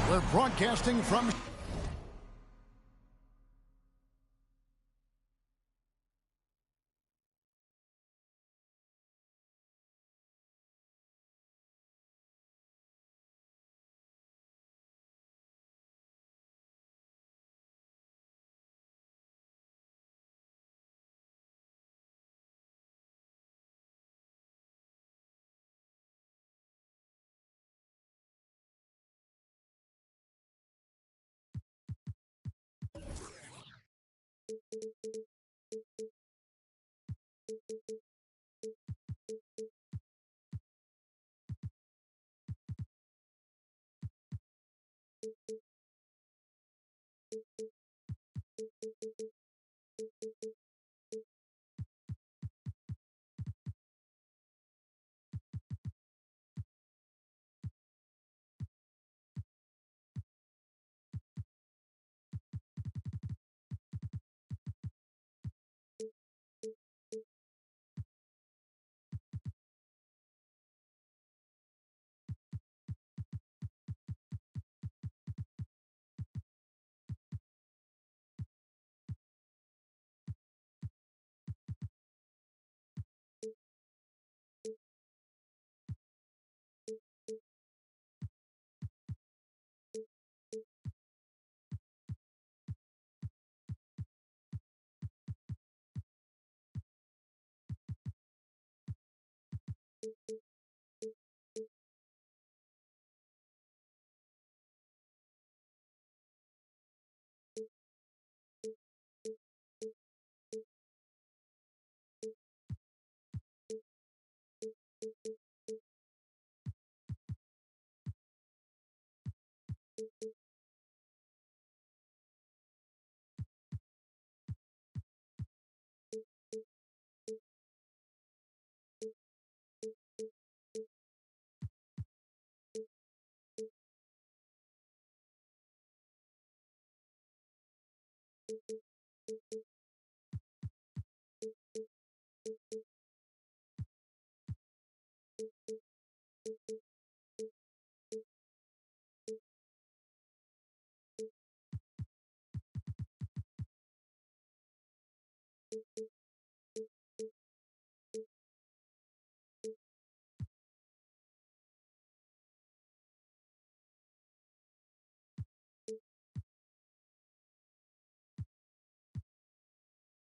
We're broadcasting from...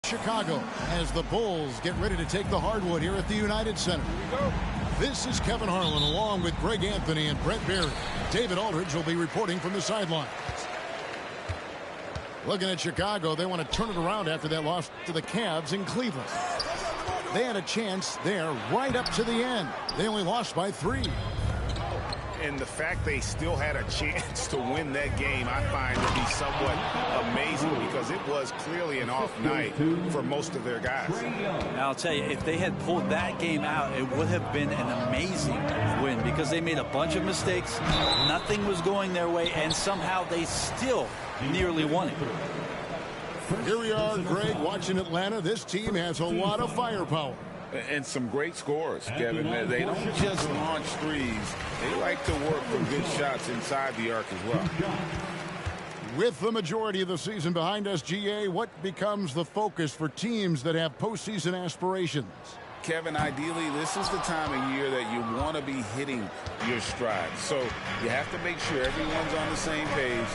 Chicago as the Bulls get ready to take the hardwood here at the United Center. This is Kevin Harlan along with Greg Anthony and Brett Barry. David Aldridge will be reporting from the sidelines. Looking at Chicago, they want to turn it around after that loss to the Cavs in Cleveland. They had a chance there right up to the end. They only lost by 3. And the fact they still had a chance to win that game, I find to be somewhat amazing because it was clearly an off night for most of their guys. Now, I'll tell you, if they had pulled that game out, it would have been an amazing win because they made a bunch of mistakes. Nothing was going their way, and somehow they still nearly won it. Here we are, Greg, watching Atlanta. This team has a lot of firepower. And some great scores, Kevin. They don't just launch threes. They like to work for good shots inside the arc as well. With the majority of the season behind us, GA, what becomes the focus for teams that have postseason aspirations? Kevin, ideally, this is the time of year that you want to be hitting your stride. So you have to make sure everyone's on the same page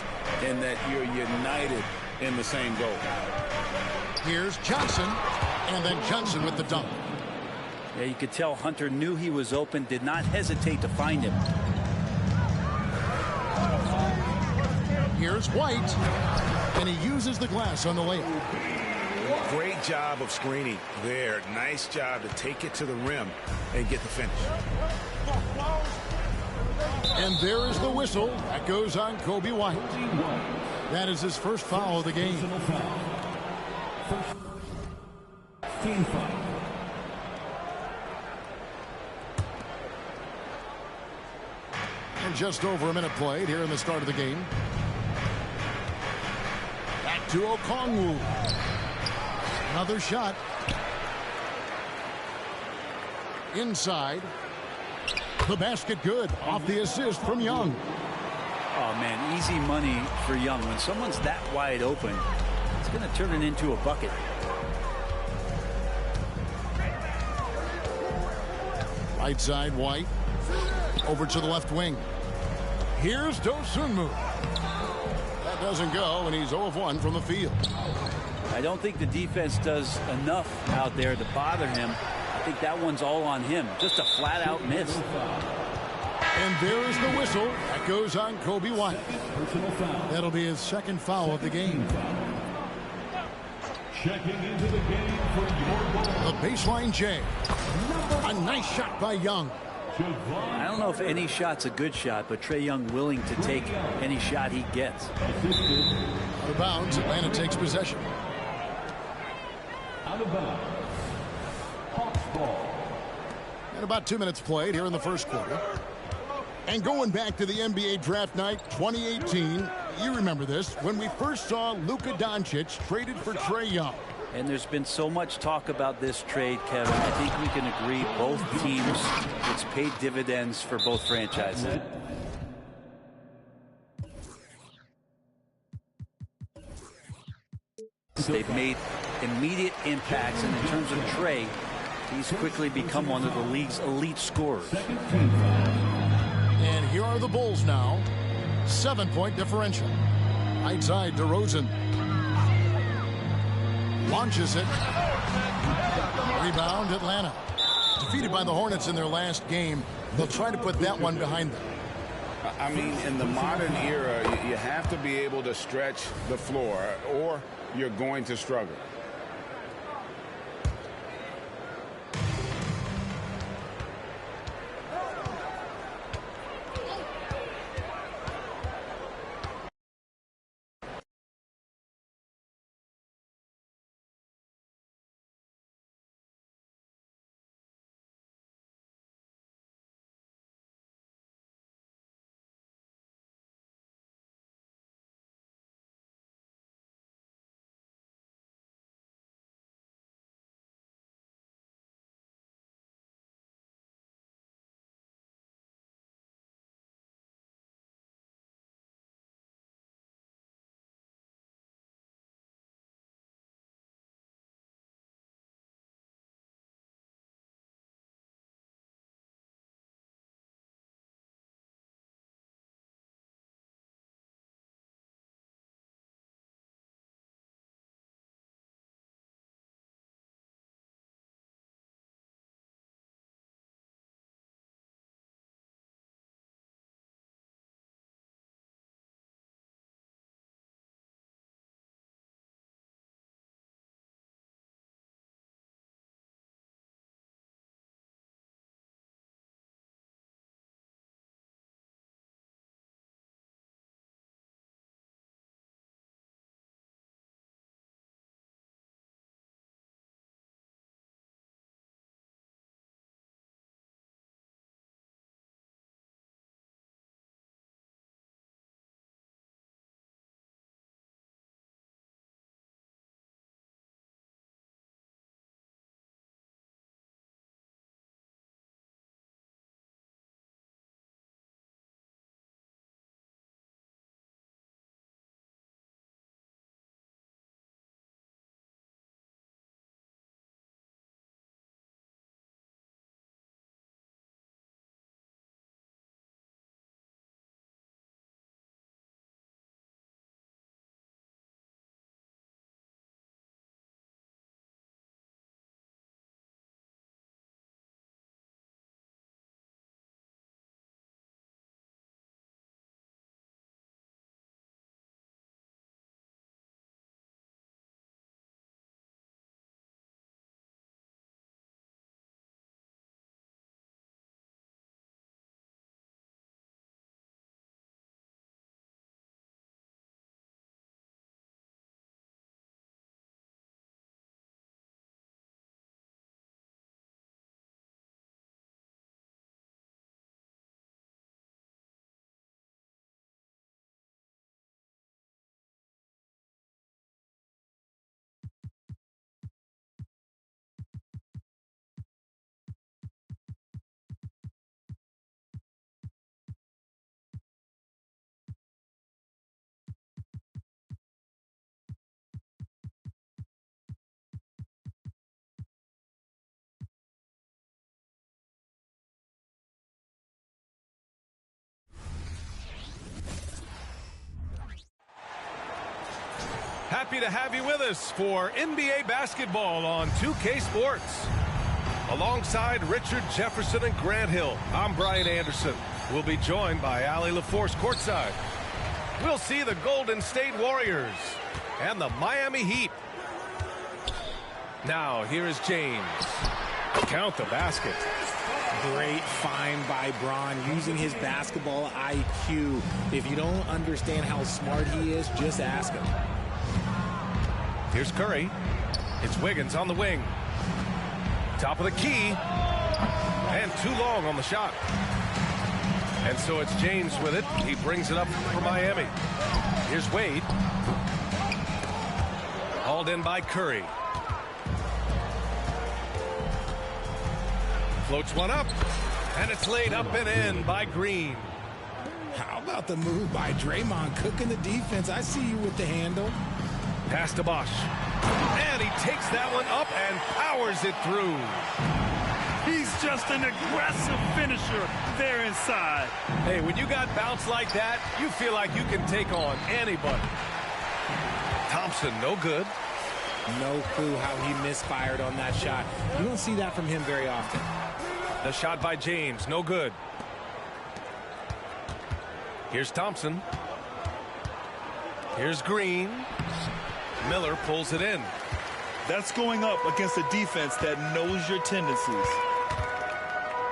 and that you're united in the same goal. Here's Johnson, and then Johnson with the dunk. Yeah, you could tell Hunter knew he was open, did not hesitate to find him. Here's White, and he uses the glass on the layup. Great job of screening there. Nice job to take it to the rim and get the finish. And there is the whistle. That goes on Kobe White. That is his first foul of the game. Team foul. And just over a minute played here in the start of the game. Back to Okongwu. Another shot. Inside. The basket good. Off the assist from Young. Oh, man, easy money for Young. When someone's that wide open, it's going to turn it into a bucket. Right side, White. Over to the left wing. Here's Dosunmu. That doesn't go, and he's 0 of 1 from the field. I don't think the defense does enough out there to bother him. I think that one's all on him. Just a flat-out miss. And there is the whistle. That goes on Kobe White. That'll be his second foul of the game. Checking into the game for your ball. The baseline J. A nice shot by Young. I don't know if any shot's a good shot, but Trae Young willing to take any shot he gets. Out of bounds, Atlanta takes possession. Out of bounds. Hawks ball. And about 2 minutes played here in the first quarter. And going back to the NBA draft night 2018, you remember this, when we first saw Luka Doncic traded for Trae Young. And there's been so much talk about this trade, Kevin. I think we can agree both teams, it's paid dividends for both franchises. They've made immediate impacts, and in terms of Trae, he's quickly become one of the league's elite scorers. And here are the Bulls now. 7-point differential. Right side, DeRozan. Launches it. Rebound, Atlanta. Defeated by the Hornets in their last game. They'll try to put that one behind them. I mean, in the modern era, you have to be able to stretch the floor, or you're going to struggle. happy to have you with us for NBA basketball on 2K Sports. Alongside Richard Jefferson and Grant Hill, I'm Brian Anderson. We'll be joined by Allie LaForce courtside. We'll see the Golden State Warriors and the Miami Heat. Now, here is James. Count the basket. Great find by Bron, using his basketball IQ. If you don't understand how smart he is, just ask him. Here's Curry. It's Wiggins on the wing. Top of the key. And too long on the shot. And so it's James with it. He brings it up for Miami. Here's Wade. Hauled in by Curry. Floats one up, and it's laid up and in by Green. How about the move by Draymond cooking the defense? I see you with the handle. Pass to Bosch. And he takes that one up and powers it through. He's just an aggressive finisher there inside. Hey, when you got bounce like that, you feel like you can take on anybody. Thompson, no good. No clue how he misfired on that shot. You don't see that from him very often. The shot by James, no good. Here's Thompson. Here's Green. Miller pulls it in. That's going up against a defense that knows your tendencies.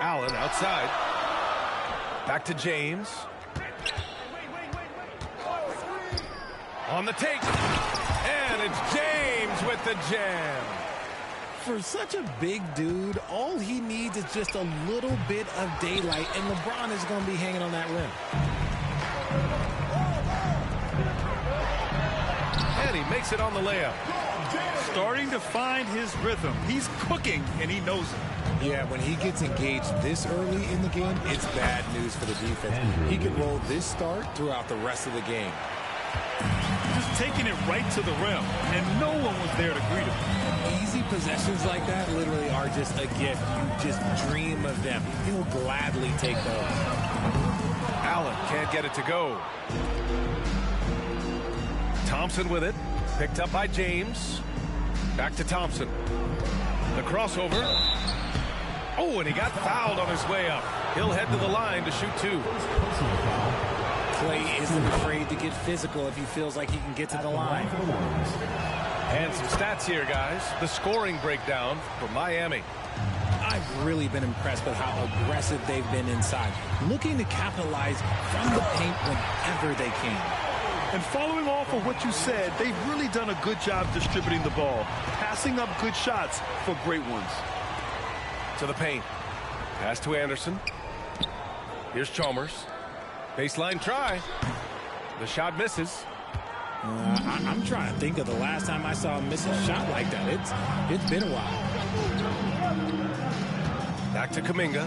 Allen outside. Back to James. On the take. And it's James with the jam. For such a big dude, all he needs is just a little bit of daylight, and LeBron is going to be hanging on that rim. And he makes it on the layup. Starting to find his rhythm. He's cooking, and he knows it. Yeah, when he gets engaged this early in the game, it's bad news for the defense. He could roll this start throughout the rest of the game. Just taking it right to the rim, and no one was there to greet him. Easy possessions like that literally are just a gift. You just dream of them. He'll gladly take those. Allen can't get it to go. Thompson with it. Picked up by James. Back to Thompson. The crossover. Oh, and he got fouled on his way up. He'll head to the line to shoot two. Clay isn't afraid to get physical if he feels like he can get to the line. And some stats here, guys. The scoring breakdown for Miami. I've really been impressed with how aggressive they've been inside, looking to capitalize from the paint whenever they can. And following off of what you said, they've really done a good job distributing the ball, passing up good shots for great ones. To the paint. Pass to Anderson. Here's Chalmers. Baseline try. The shot misses. I'm trying to think of the last time I saw him miss a shot like that. It's been a while. Back to Kuminga.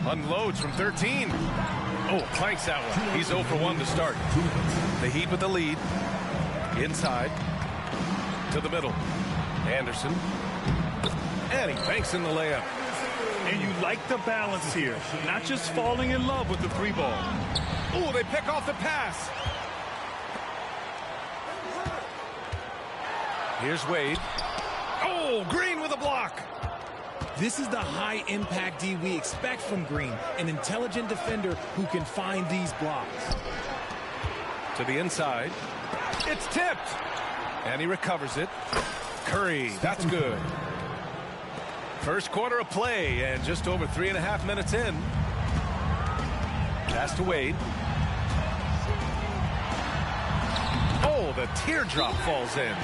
Unloads from 13. Oh, clanks that one. He's 0 for 1 to start. The Heat with the lead. Inside. To the middle. Anderson. And he banks in the layup. And you like the balance here. Not just falling in love with the three ball. Oh, they pick off the pass. Here's Wade. Oh, Green with a block. This is the high-impact D we expect from Green, an intelligent defender who can find these blocks. To the inside. It's tipped. And he recovers it. Curry, that's good. First quarter of play, and just over 3.5 minutes in. Pass to Wade. Oh, the teardrop falls in.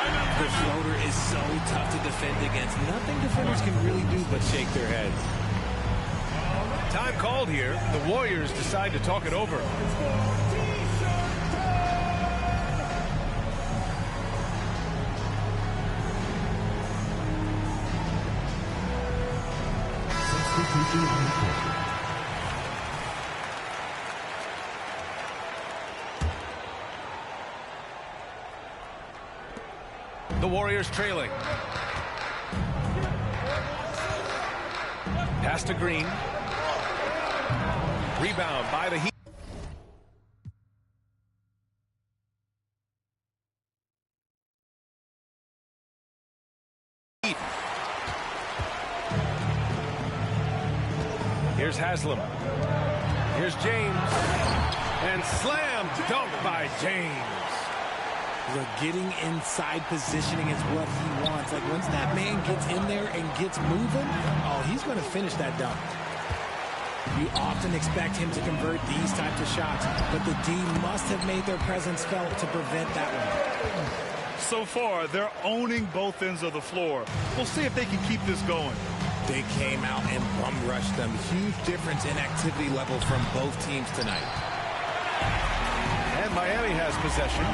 The floater is so tough to defend against. Nothing defenders can really do but shake their heads. Time called here. The Warriors decide to talk it over. The Warriors trailing. Pass to Green. Rebound by the Heat. Here's Haslam. Here's James. And slam dunk by James. Look, getting inside positioning is what he wants. Like, once that man gets in there and gets moving, oh, he's going to finish that dunk. You often expect him to convert these types of shots, but the D must have made their presence felt to prevent that one. So far, they're owning both ends of the floor. We'll see if they can keep this going. They came out and bum rushed them. Huge difference in activity level from both teams tonight. And Miami has possession.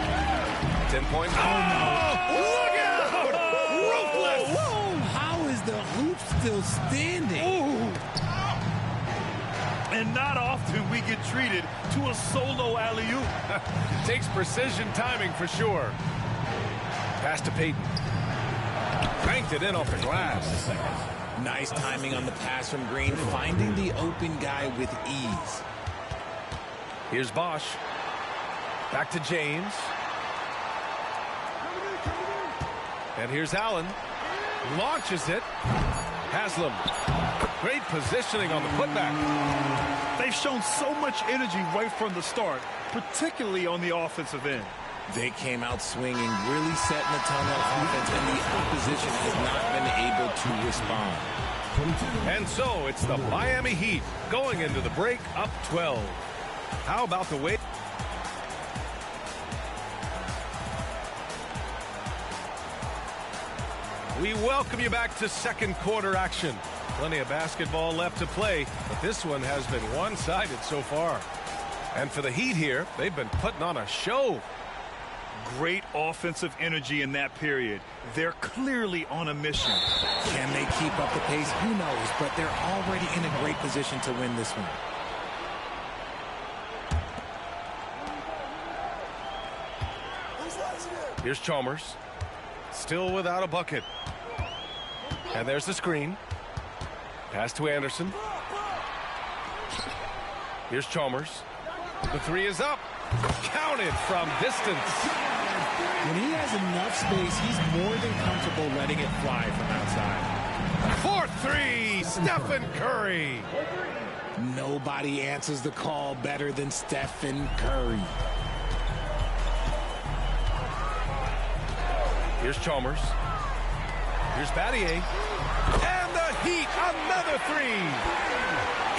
10 points. Oh, no. Look out! Ruthless! Whoa. How is the hoop still standing? Ooh. And not often we get treated to a solo alley-oop. Takes precision timing for sure. Pass to Peyton. Banked it in off the glass. Nice timing on the pass from Green, finding the open guy with ease. Here's Bosch. Back to James. And here's Allen. Launches it. Haslam. Great positioning on the putback. They've shown so much energy right from the start, particularly on the offensive end. They came out swinging, really setting the tone on offense, and the opposition has not been able to respond. And so it's the Miami Heat going into the break up 12. How about the way? We welcome you back to second quarter action. Plenty of basketball left to play, but this one has been one-sided so far. And for the Heat here, they've been putting on a show. Great offensive energy in that period. They're clearly on a mission. Can they keep up the pace? Who knows, but they're already in a great position to win this one. Here's Chalmers. Still without a bucket. And there's the screen. Pass to Anderson. Here's Chalmers. The three is up. Counted from distance. When he has enough space, he's more than comfortable letting it fly from outside. 4-3, Stephen Curry. Nobody answers the call better than Stephen Curry. Here's Chalmers. Here's BTA. And the Heat, another three.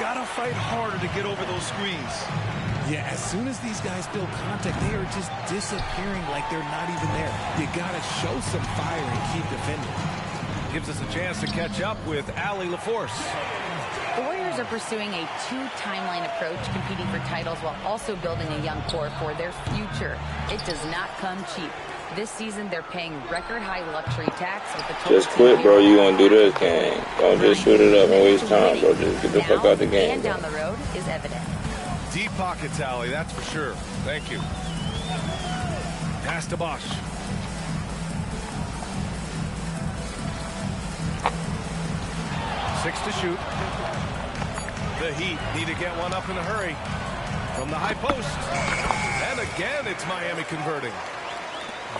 Gotta fight harder to get over those screens. Yeah, as soon as these guys feel contact, they are just disappearing like they're not even there. You gotta show some fire and keep defending. Gives us a chance to catch up with Allie LaForce. The Warriors are pursuing a two-timeline approach, competing for titles while also building a young core for their future. It does not come cheap. This season, they're paying record-high luxury tax with the total. Just quit, bro. You want to do this game. Don't just shoot it up and waste time, bro. Just get the fuck out the game. And down the road is evident. Deep pockets, Allie, that's for sure. Thank you. Pass to Bosch. Six to shoot. The Heat need to get one up in a hurry. From the high post. And again, it's Miami converting.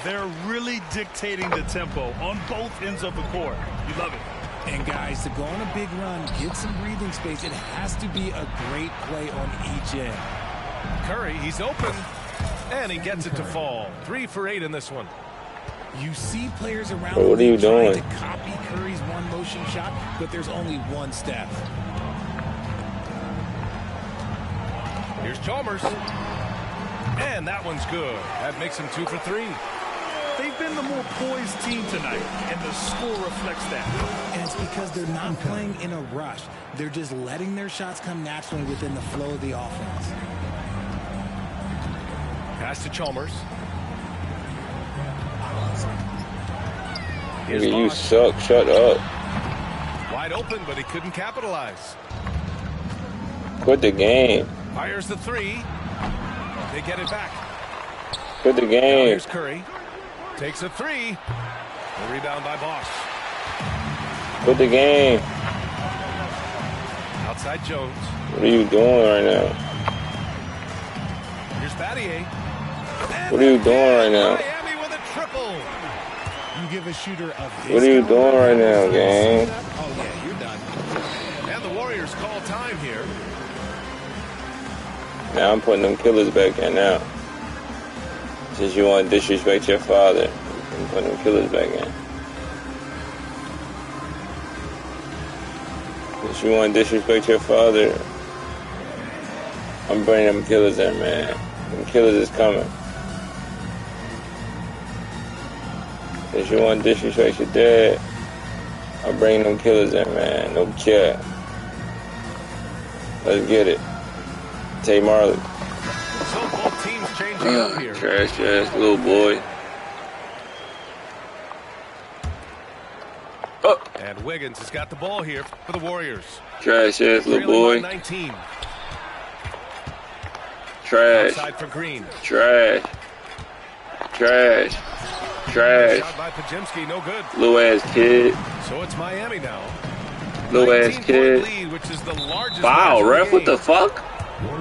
They're really dictating the tempo on both ends of the court. You love it. And guys, to go on a big run, get some breathing space, it has to be a great play on each end. Curry, he's open. And he gets it to fall. 3 for 8 in this one. You see players around the league trying to copy Curry's one motion shot, but there's only one step. Here's Chalmers. And that one's good. That makes him 2 for 3. They've been the more poised team tonight, and the score reflects that. And it's because they're not playing in a rush. They're just letting their shots come naturally within the flow of the offense. Pass to Chalmers. You suck. Shut up. Wide open, but he couldn't capitalize. Quit the game. Fires the 3. They get it back. Quit the Now game. here's Curry. Takes a 3. The rebound by Bosch. Quit the game. Outside Jones. What are you doing right now? Here's BTA. What are you doing right now? Miami with a triple. You give a shooter of his What are you doing right now, gang? Oh, yeah, you're done. And the Warriors call time here. Now I'm putting them killers back in now. Since you want to disrespect your father, I'm putting them killers back in. Since you want to disrespect your father, I'm bringing them killers in, man. Them killers is coming. Since you want to disrespect your dad, I'm bringing them killers in, man. No care. Let's get it. Tay Marley. So both teams changing up here. Trash ass little boy. Oh. And Wiggins has got the ball here for the Warriors. Trash ass little boy. 19. Trash. Outside for Green. Trash. Trash. Trash. Shot by Pajemski, no good. Little ass kid. So it's Miami now. Little ass kid. Lead, which is the largest. Wow, ref, what the fuck?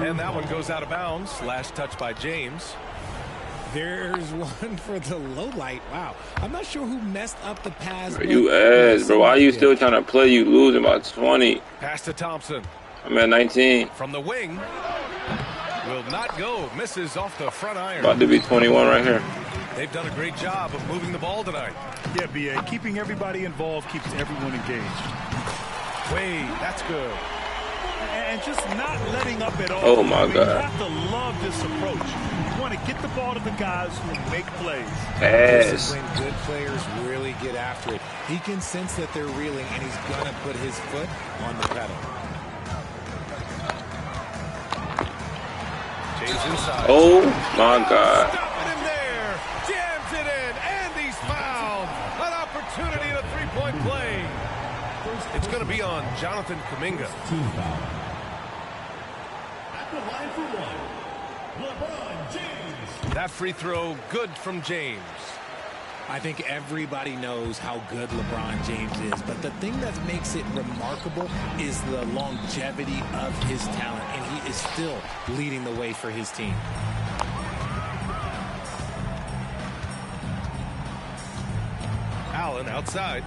And that one goes out of bounds. Last touch by James. There's one for the low light. Wow. I'm not sure who messed up the pass. Bro, you ass, bro. Why are you still trying to play? You losing by 20. Pass to Thompson. I'm at 19. From the wing. Will not go. Misses off the front iron. About to be 21 right here. They've done a great job of moving the ball tonight. Yeah, BA. Keeping everybody involved keeps everyone engaged. Wade, that's good. And just not letting up at all. Oh, my God. You have to love this approach. You want to get the ball to the guys who make plays. This is when good players really get after it. He can sense that they're reeling, and he's going to put his foot on the pedal. James inside. Oh, my God. Stopping him there. Jams it in, and he's fouled. An opportunity and a three-point play. It's going to be on Jonathan Kuminga. Team foul. At the line for one, LeBron James. That free throw, good from James. I think everybody knows how good LeBron James is, but the thing that makes it remarkable is the longevity of his talent, and he is still leading the way for his team. Allen outside.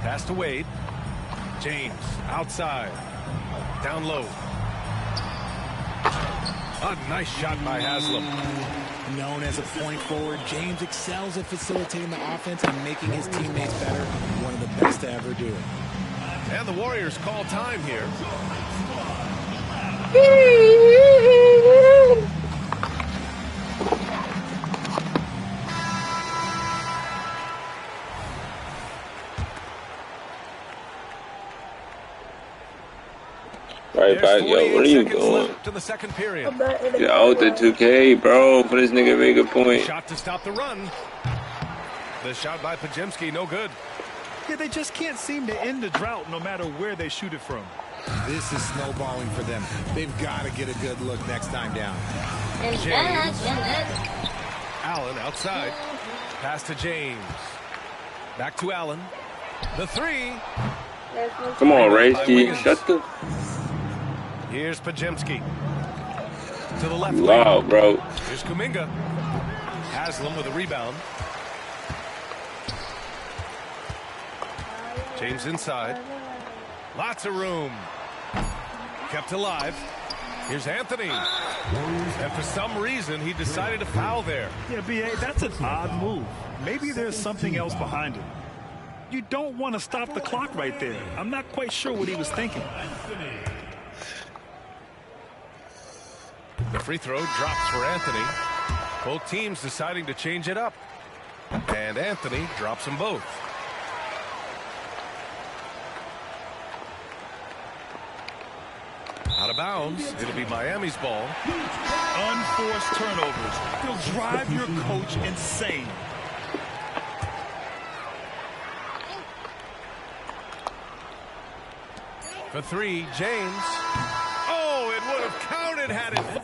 Pass to Wade. James outside. Down low. A nice shot by Haslam. Known as a point forward, James excels at facilitating the offense and making his teammates better. One of the best to ever do it. And the Warriors call time here. Right back, yo. What are you doing? To the second period. Get out the 2K, bro. For this nigga make a point. Shot to stop the run. The shot by Pajemski, no good. Yeah, they just can't seem to end the drought no matter where they shoot it from. This is snowballing for them. They've got to get a good look next time down. James. Allen outside. Pass to James. Back to Allen. The three. Come on, Ray. Shut the... Here's Pajemski. To the left. Wow, bro. Here's Kuminga. Haslam with a rebound. James inside. Lots of room. Kept alive. Here's Anthony. And for some reason, he decided to foul there. Yeah, BA, that's an odd move. Maybe there's something else behind it. You don't want to stop the clock right there. I'm not quite sure what he was thinking. The free throw drops for Anthony. Both teams deciding to change it up. And Anthony drops them both. Out of bounds. It'll be Miami's ball. Unforced turnovers. They'll drive your coach insane. For three, James. Oh, it would have counted had it.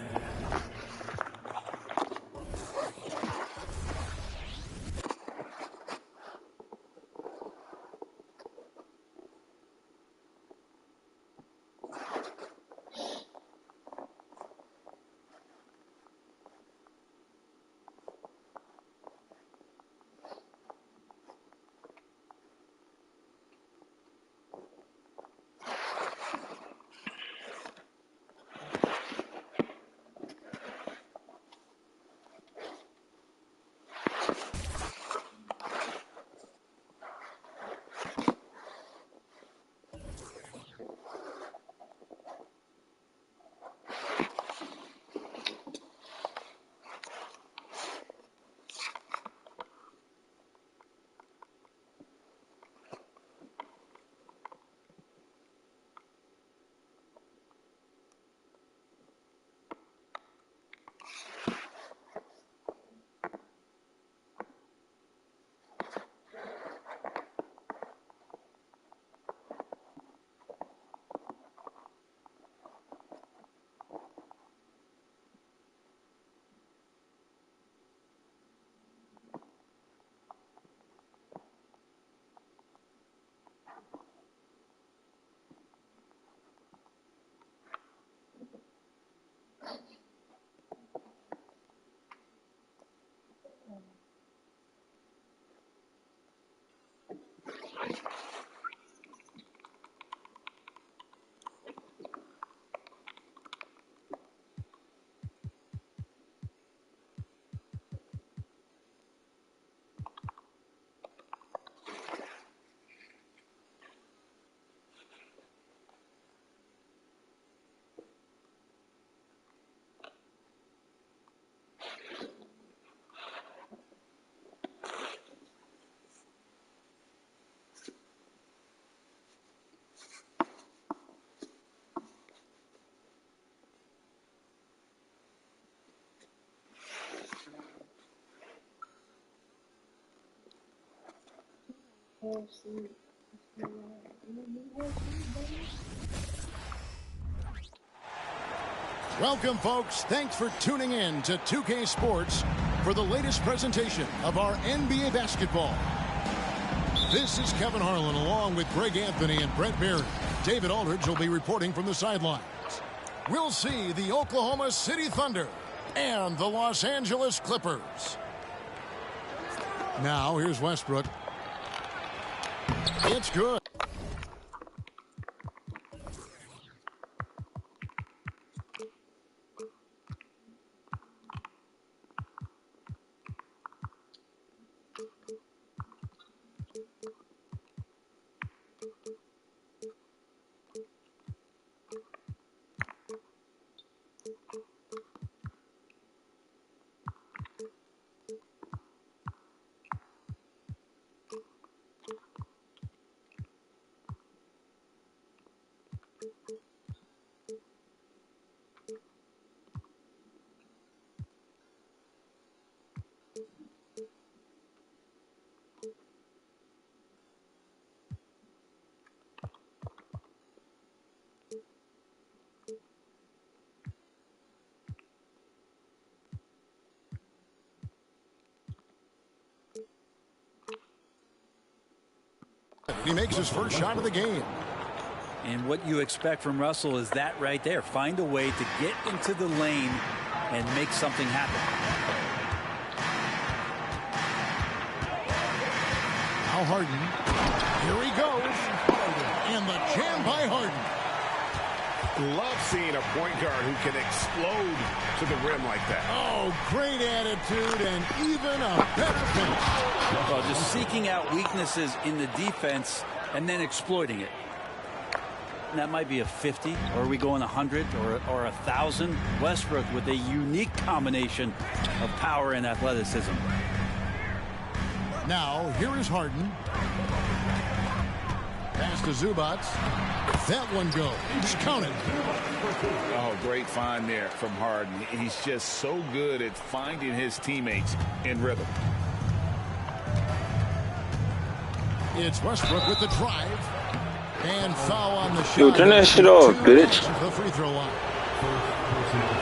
Welcome, folks. Thanks for tuning in to 2K Sports for the latest presentation of our NBA basketball. This is Kevin Harlan along with Greg Anthony and Brent Barry. David Aldridge will be reporting from the sidelines. We'll see the Oklahoma City Thunder and the Los Angeles Clippers. Now, here's Westbrook. It's good. He makes his first shot of the game. And what you expect from Russell is that right there. Find a way to get into the lane and make something happen. Now Harden. Here he goes. And the jam by Harden. Love seeing a point guard who can explode to the rim like that. Oh, great attitude and even a better finish. Well, just seeking out weaknesses in the defense and then exploiting it. And that might be a 50, or are we going 100 or 1,000? Westbrook with a unique combination of power and athleticism. Now, here is Harden. Pass to Zubac. That one goes. Just count it. Oh, great find there from Harden. He's just so good at finding his teammates in rhythm. It's Westbrook with the drive. And foul on the shot. Yo, turn that shit off, bitch. The free throw line.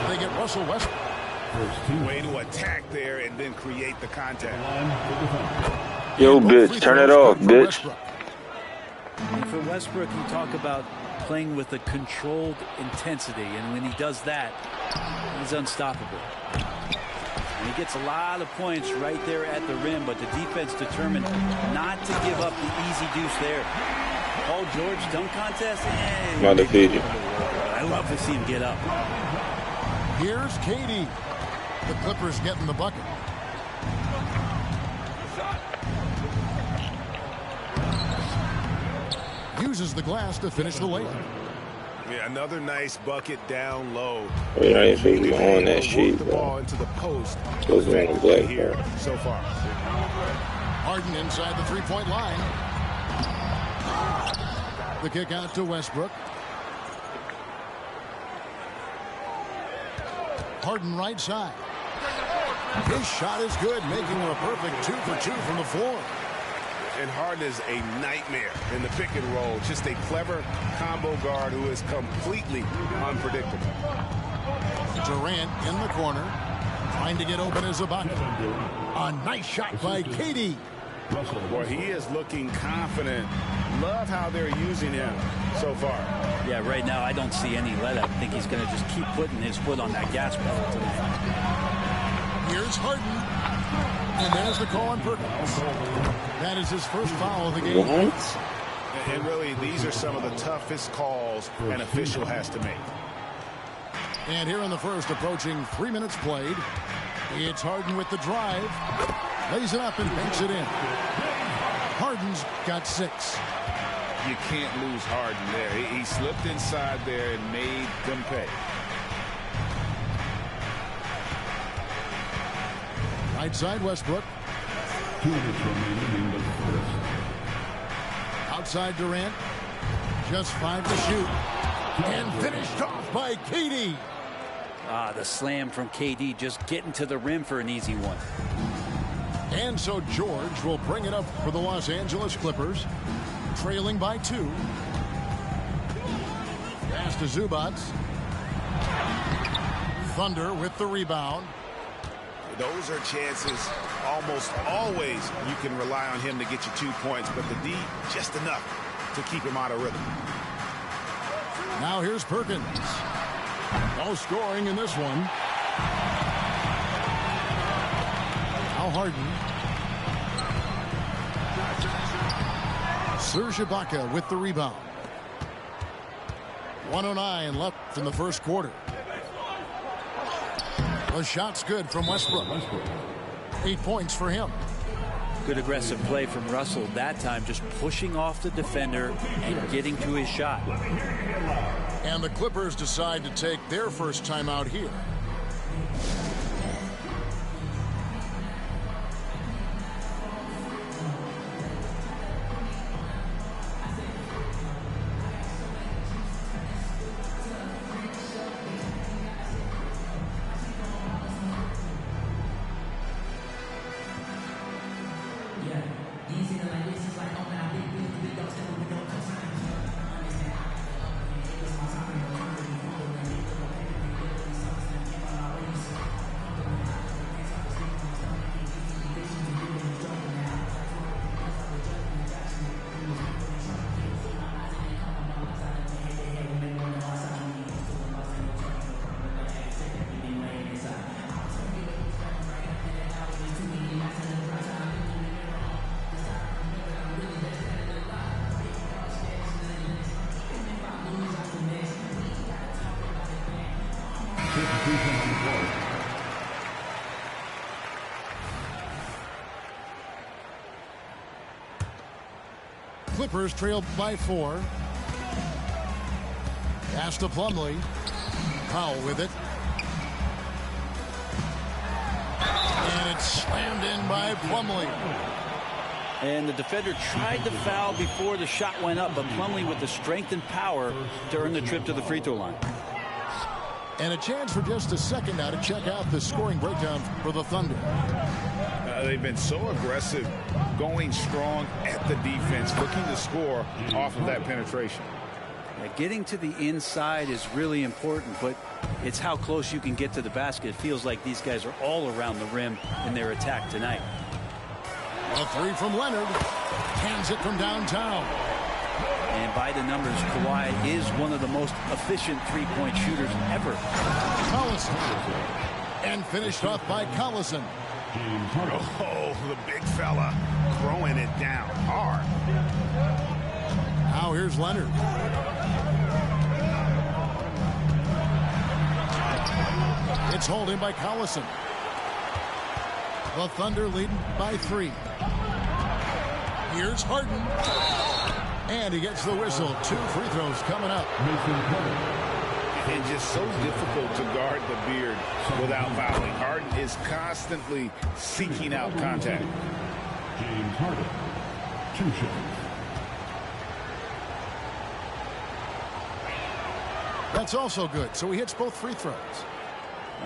They get Russell Westbrook. Way to attack there and then create the contact. Yo, bitch, turn it off, bitch. And for Westbrook, you talk about playing with a controlled intensity, and when he does that, he's unstoppable. And he gets a lot of points right there at the rim, but the defense determined not to give up the easy deuce there. Paul George dunk contest? Not defeated. I love to see him get up. Here's KD. The Clippers getting the bucket. Uses the glass to finish the layup. Yeah, another nice bucket down low. We're not even supposed to be on that shit, the bro. ball into the post. Supposed to be on the black, here bro. so far. Harden inside the three-point line. The kick out to Westbrook. Harden right side. His shot is good, making him a perfect 2 for 2 from the floor. And Harden is a nightmare in the pick and roll. Just a clever combo guard who is completely unpredictable. Durant in the corner, trying to get open as a bucket. A nice shot by KD. Boy, he is looking confident. Love how they're using him so far. Yeah, right now I don't see any let up. I think he's going to just keep putting his foot on that gas pedal until he finds it. Here's Harden. And there's the call on Perkins. That is his first foul of the game. What? And really, these are some of the toughest calls an official has to make. And here in the first, approaching 3 minutes played, it's Harden with the drive. Lays it up and banks it in. Harden's got 6. You can't lose Harden there. He slipped inside there and made them pay. Right side, Westbrook. 2 minutes remaining in the first. Outside Durant. Just 5 to shoot. And finished off by KD. Ah, the slam from KD, just getting to the rim for an easy one. And so George will bring it up for the Los Angeles Clippers, trailing by 2. Pass to Zubats. Thunder with the rebound. Those are chances almost always you can rely on him to get you 2 points, but the D just enough to keep him out of rhythm. Now here's Perkins. No scoring in this one. Now Harden. Serge Ibaka with the rebound. 1:09 left in the first quarter. The shot's good from Westbrook. 8 points for him. Good aggressive play from Russell that time, just pushing off the defender and getting to his shot. And the Clippers decide to take their first timeout here. Clippers trailed by 4. Pass to Plumlee. Powell with it. And it's slammed in by Plumlee. And the defender tried to foul before the shot went up, but Plumlee with the strength and power to earn the trip to the free throw line. And a chance for just a second now to check out the scoring breakdown for the Thunder. They've been so aggressive, going strong at the defense, looking to score off of that penetration. Getting to the inside is really important, but it's how close you can get to the basket. It feels like these guys are all around the rim in their attack tonight. A 3 from Leonard. Hands it from downtown. And by the numbers, Kawhi is one of the most efficient three-point shooters ever. Collison. And finished off by Collison. Oh, the big fella throwing it down hard. Now here's Leonard. It's holding by Collison. The Thunder leading by 3. Here's Harden. And he gets the whistle. 2 free throws coming up. And just so difficult to guard the beard without fouling. Harden is constantly seeking out contact. James Harden, 2 shots. That's also good. So he hits both free throws.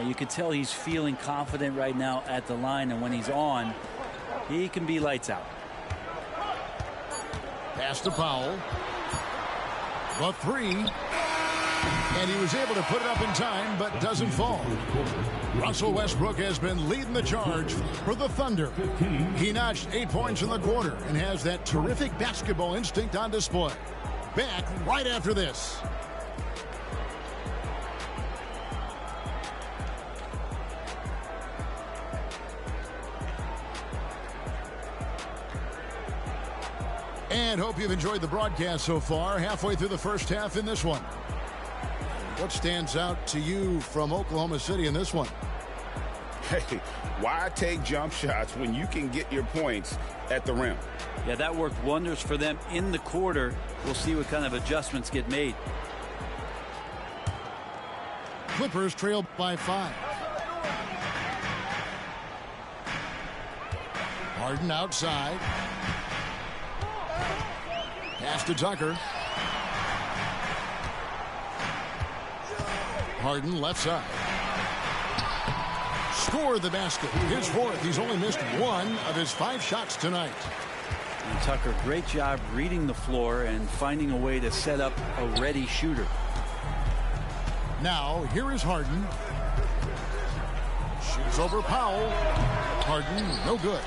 You can tell he's feeling confident right now at the line, and when he's on, he can be lights out. Pass to Powell. The 3. And he was able to put it up in time, but doesn't fall. Russell Westbrook has been leading the charge for the Thunder. He notched 8 points in the quarter and has that terrific basketball instinct on display. Back right after this. And hope you've enjoyed the broadcast so far. Halfway through the first half in this one. What stands out to you from Oklahoma City in this one? Hey, why take jump shots when you can get your points at the rim? Yeah, that worked wonders for them in the quarter. We'll see what kind of adjustments get made. Clippers trail by 5. Harden outside. Pass to Tucker. Harden left side. score the basket. His fourth. He's only missed 1 of his 5 shots tonight. And Tucker, great job reading the floor and finding a way to set up a ready shooter. Now, here is Harden. Shoots over Powell. Harden, no good.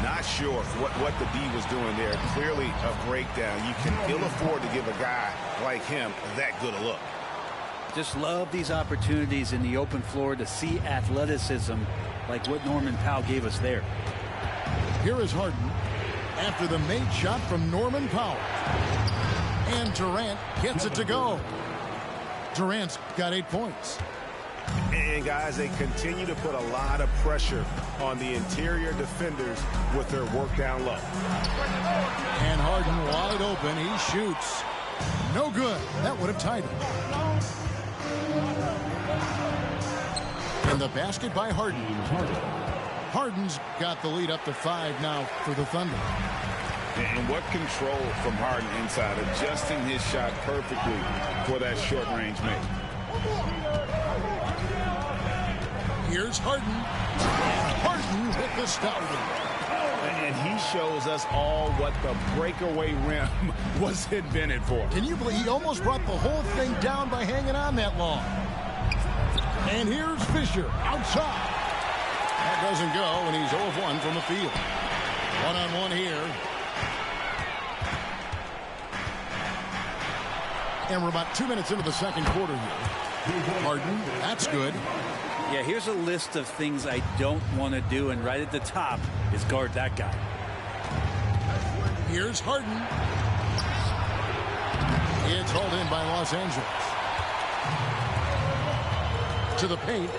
Not sure what the D was doing there. Clearly a breakdown. You can ill afford to give a guy like him that good a look. Just love these opportunities in the open floor to see athleticism like what Norman Powell gave us there. Here is Harden after the made shot from Norman Powell. And Durant gets it to go. Durant's got 8 points. And guys, they continue to put a lot of pressure on the interior defenders with their work down low. And Harden wide open. He shoots. No good. That would have tied it. And the basket by Harden. Harden's got the lead up to 5 now for the Thunder. And what control from Harden inside, adjusting his shot perfectly for that short-range make. Here's Harden. And Harden with the stop. And he shows us all what the breakaway rim was invented for. Can you believe he almost brought the whole thing down by hanging on that long? And here's Fisher outside. That doesn't go, and he's 0 of 1 from the field. 1-on-1 here. And we're about 2 minutes into the second quarter here. Harden, that's good. Yeah, here's a list of things I don't want to do, and right at the top is guard that guy. Here's Harden. It's hauled in by Los Angeles. To the paint.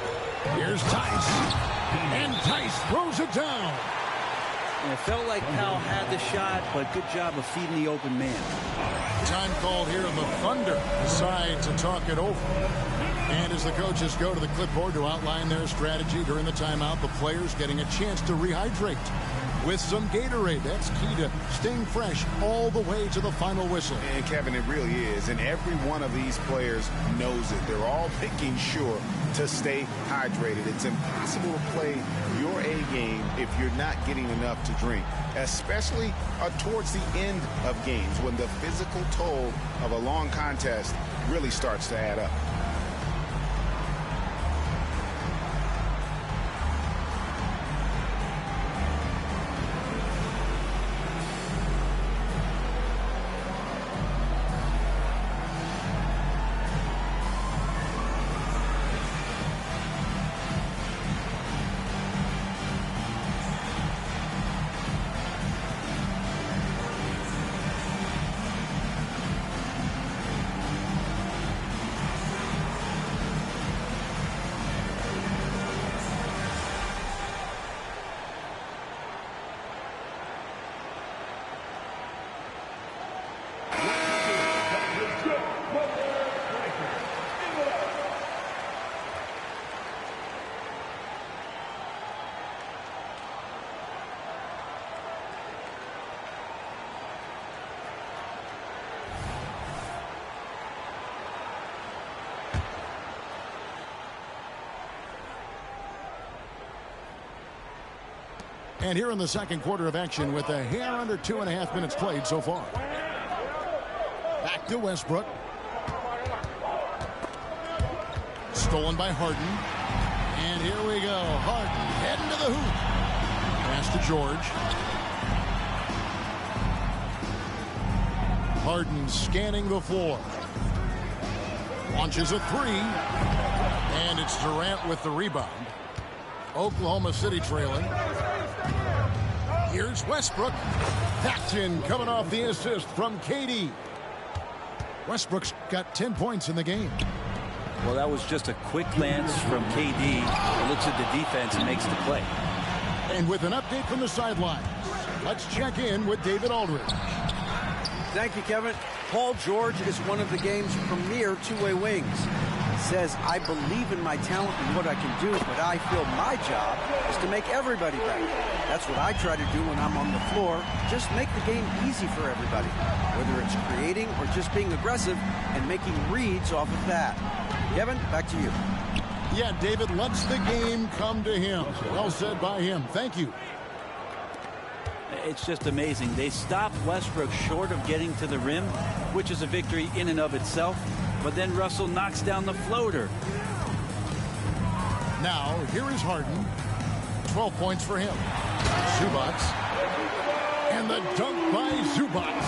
Here's Tice. And Tice throws it down. And it felt like Powell had the shot, but good job of feeding the open man. Time called here. The Thunder decide to talk it over. And as the coaches go to the clipboard to outline their strategy during the timeout, the players getting a chance to rehydrate with some Gatorade. That's key to staying fresh all the way to the final whistle. And Kevin, it really is. And every one of these players knows it. They're all making sure to stay hydrated. It's impossible to play your A game if you're not getting enough to drink, especially towards the end of games when the physical toll of a long contest really starts to add up. And here in the second quarter of action with a hair under 2.5 minutes played so far. Back to Westbrook. Stolen by Harden. And here we go. Harden heading to the hoop. Pass to George. Harden scanning the floor. Launches a 3. And it's Durant with the rebound. Oklahoma City trailing. Here's Westbrook. That's in, coming off the assist from KD. Westbrook's got 10 points in the game. Well, that was just a quick glance from KD. He looks at the defense and makes the play. And with an update from the sidelines, let's check in with David Aldridge. Thank you, Kevin. Paul George is one of the game's premier two-way wings. Says, I believe in my talent and what I can do, but I feel my job is to make everybody better. That's what I try to do when I'm on the floor. Just make the game easy for everybody, whether it's creating or just being aggressive and making reads off of that. Kevin, back to you. Yeah, David lets the game come to him. Well said by him. Thank you. It's just amazing. They stopped Westbrook short of getting to the rim, which is a victory in and of itself. But then Russell knocks down the floater. Now, here is Harden. 12 points for him. Zubac. And the dunk by Zubac.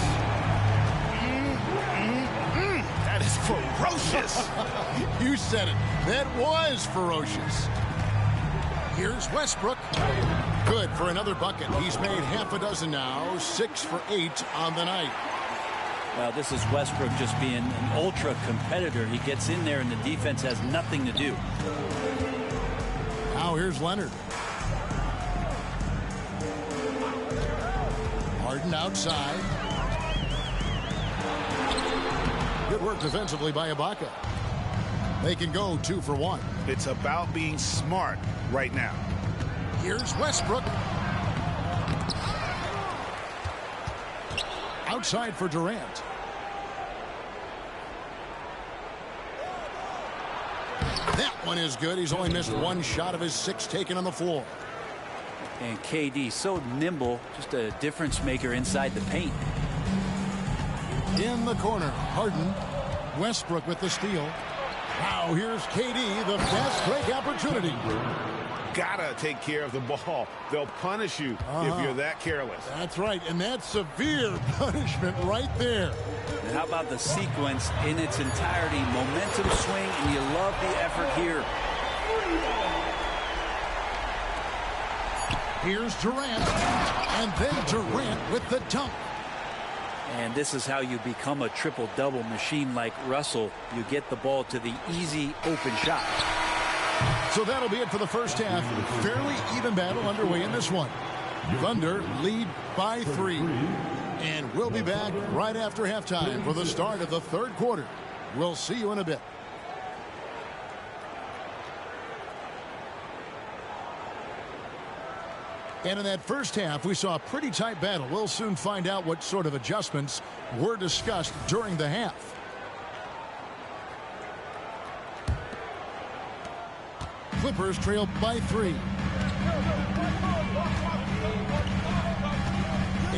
That is ferocious. You said it. That was ferocious. Here's Westbrook. Good for another bucket. He's made half a dozen now. 6 for 8 on the night. Well, this is Westbrook just being an ultra competitor. He gets in there and the defense has nothing to do. Now here's Leonard. Harden outside. Good work defensively by Ibaka. They can go 2 for 1. It's about being smart right now. Here's Westbrook. Outside for Durant. That one is good. He's only missed 1 shot of his 6 taken on the floor. And KD so nimble, just a difference maker inside the paint. In the corner, Harden. Westbrook with the steal. Now here's KD, the fast break opportunity. Gotta take care of the ball. They'll punish you if you're that careless. That's right, and that's severe punishment right there. And how about the sequence in its entirety? Momentum swing, and you love the effort here. Here's Durant, and then Durant with the dunk. And this is how you become a triple-double machine like Russell. You get the ball to the easy open shot. So that'll be it for the first half. Fairly even battle underway in this one. Thunder lead by 3. And we'll be back right after halftime for the start of the third quarter. We'll see you in a bit. And in that first half, we saw a pretty tight battle. We'll soon find out what sort of adjustments were discussed during the half. Clippers trail by 3.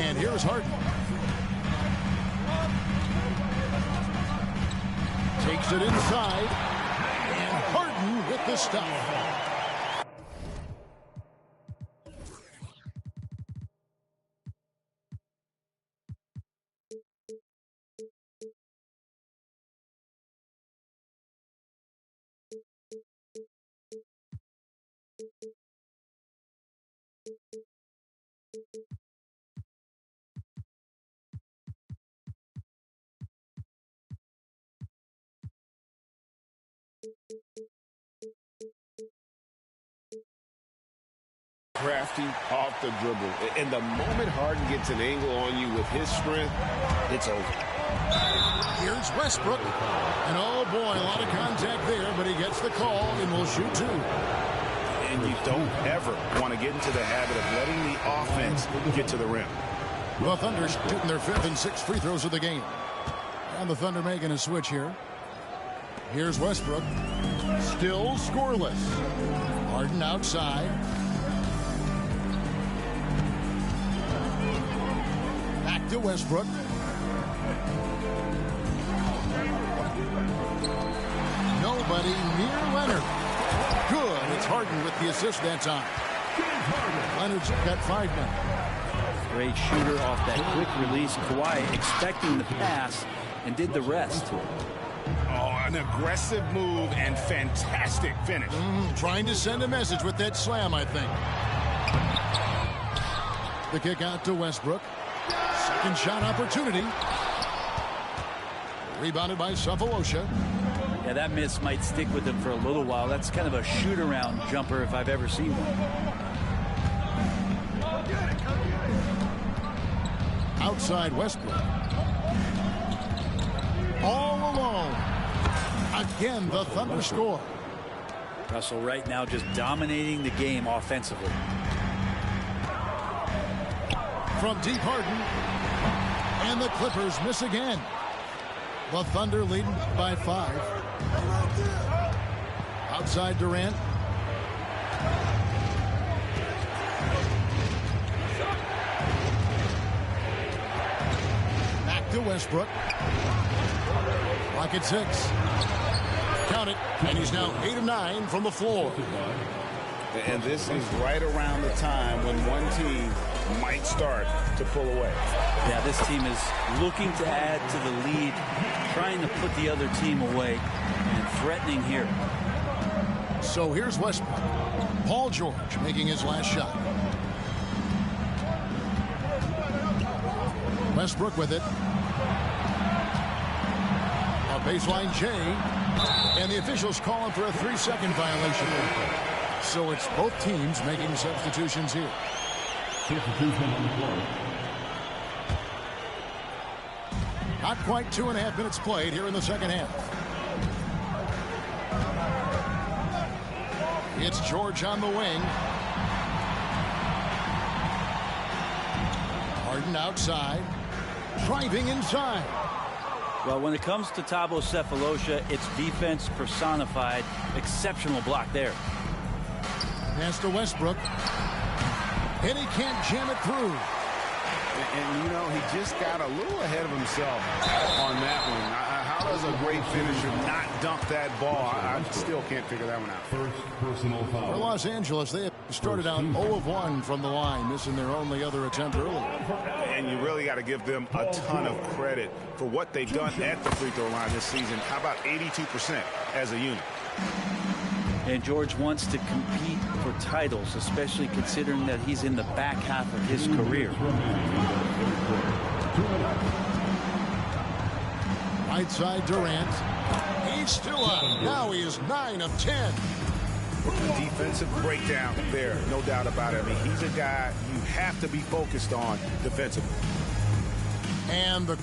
And here's Harden. Takes it inside. And Harden with the stop. Crafty off the dribble. And the moment Harden gets an angle on you with his strength, it's over. Here's Westbrook. And oh boy, a lot of contact there, but he gets the call and will shoot 2. And you don't ever want to get into the habit of letting the offense get to the rim. The Thunder shooting their 5th and 6th free throws of the game. And the Thunder making a switch here. Here's Westbrook. Still scoreless. Harden outside. Back to Westbrook. Nobody near Leonard. Good. It's Harden with the assist that time. Leonard's got 5 now. Great shooter off that quick release. Kawhi expecting the pass and did the rest. Oh, an aggressive move and fantastic finish. Trying to send a message with that slam, I think. The kick out to Westbrook. Second shot opportunity. Rebounded by Cephalosha. Yeah, that miss might stick with him for a little while. That's kind of a shoot-around jumper if I've ever seen one. Outside Westbrook. All alone. Again, the Thunder score. Russell right now just dominating the game offensively. From deep Harden. And the Clippers miss again. The Thunder leading by 5. Outside Durant. Back to Westbrook. Clock at 6. Count it. And he's now 8 of 9 from the floor. And this is right around the time when one team might start to pull away. Yeah, this team is looking to add to the lead, trying to put the other team away, and threatening here. So here's Westbrook. Paul George making his last shot. Westbrook with it. A baseline J. And the officials calling for a 3-second violation. So it's both teams making substitutions here. Substitution on the floor. Not quite 2.5 minutes played here in the second half. It's George on the wing. Harden outside. Driving inside. Well, when it comes to Thabo Sefolosha, it's defense personified. Exceptional block there. Pass to Westbrook. And he can't jam it through. And, you know, he just got a little ahead of himself on that one. How does a great finisher not dunk that ball? I still can't figure that one out. First personal foul. For Los Angeles, they have started out 0 of 1 from the line, missing their only other attempt earlier. And you really got to give them a ton of credit for what they've done at the free throw line this season. How about 82% as a unit? And George wants to compete for titles, especially considering that he's in the back half of his career. Right side Durant. He's still up. Now he is 9 of 10. Defensive breakdown there, no doubt about it. I mean, he's a guy you have to be focused on defensively. And the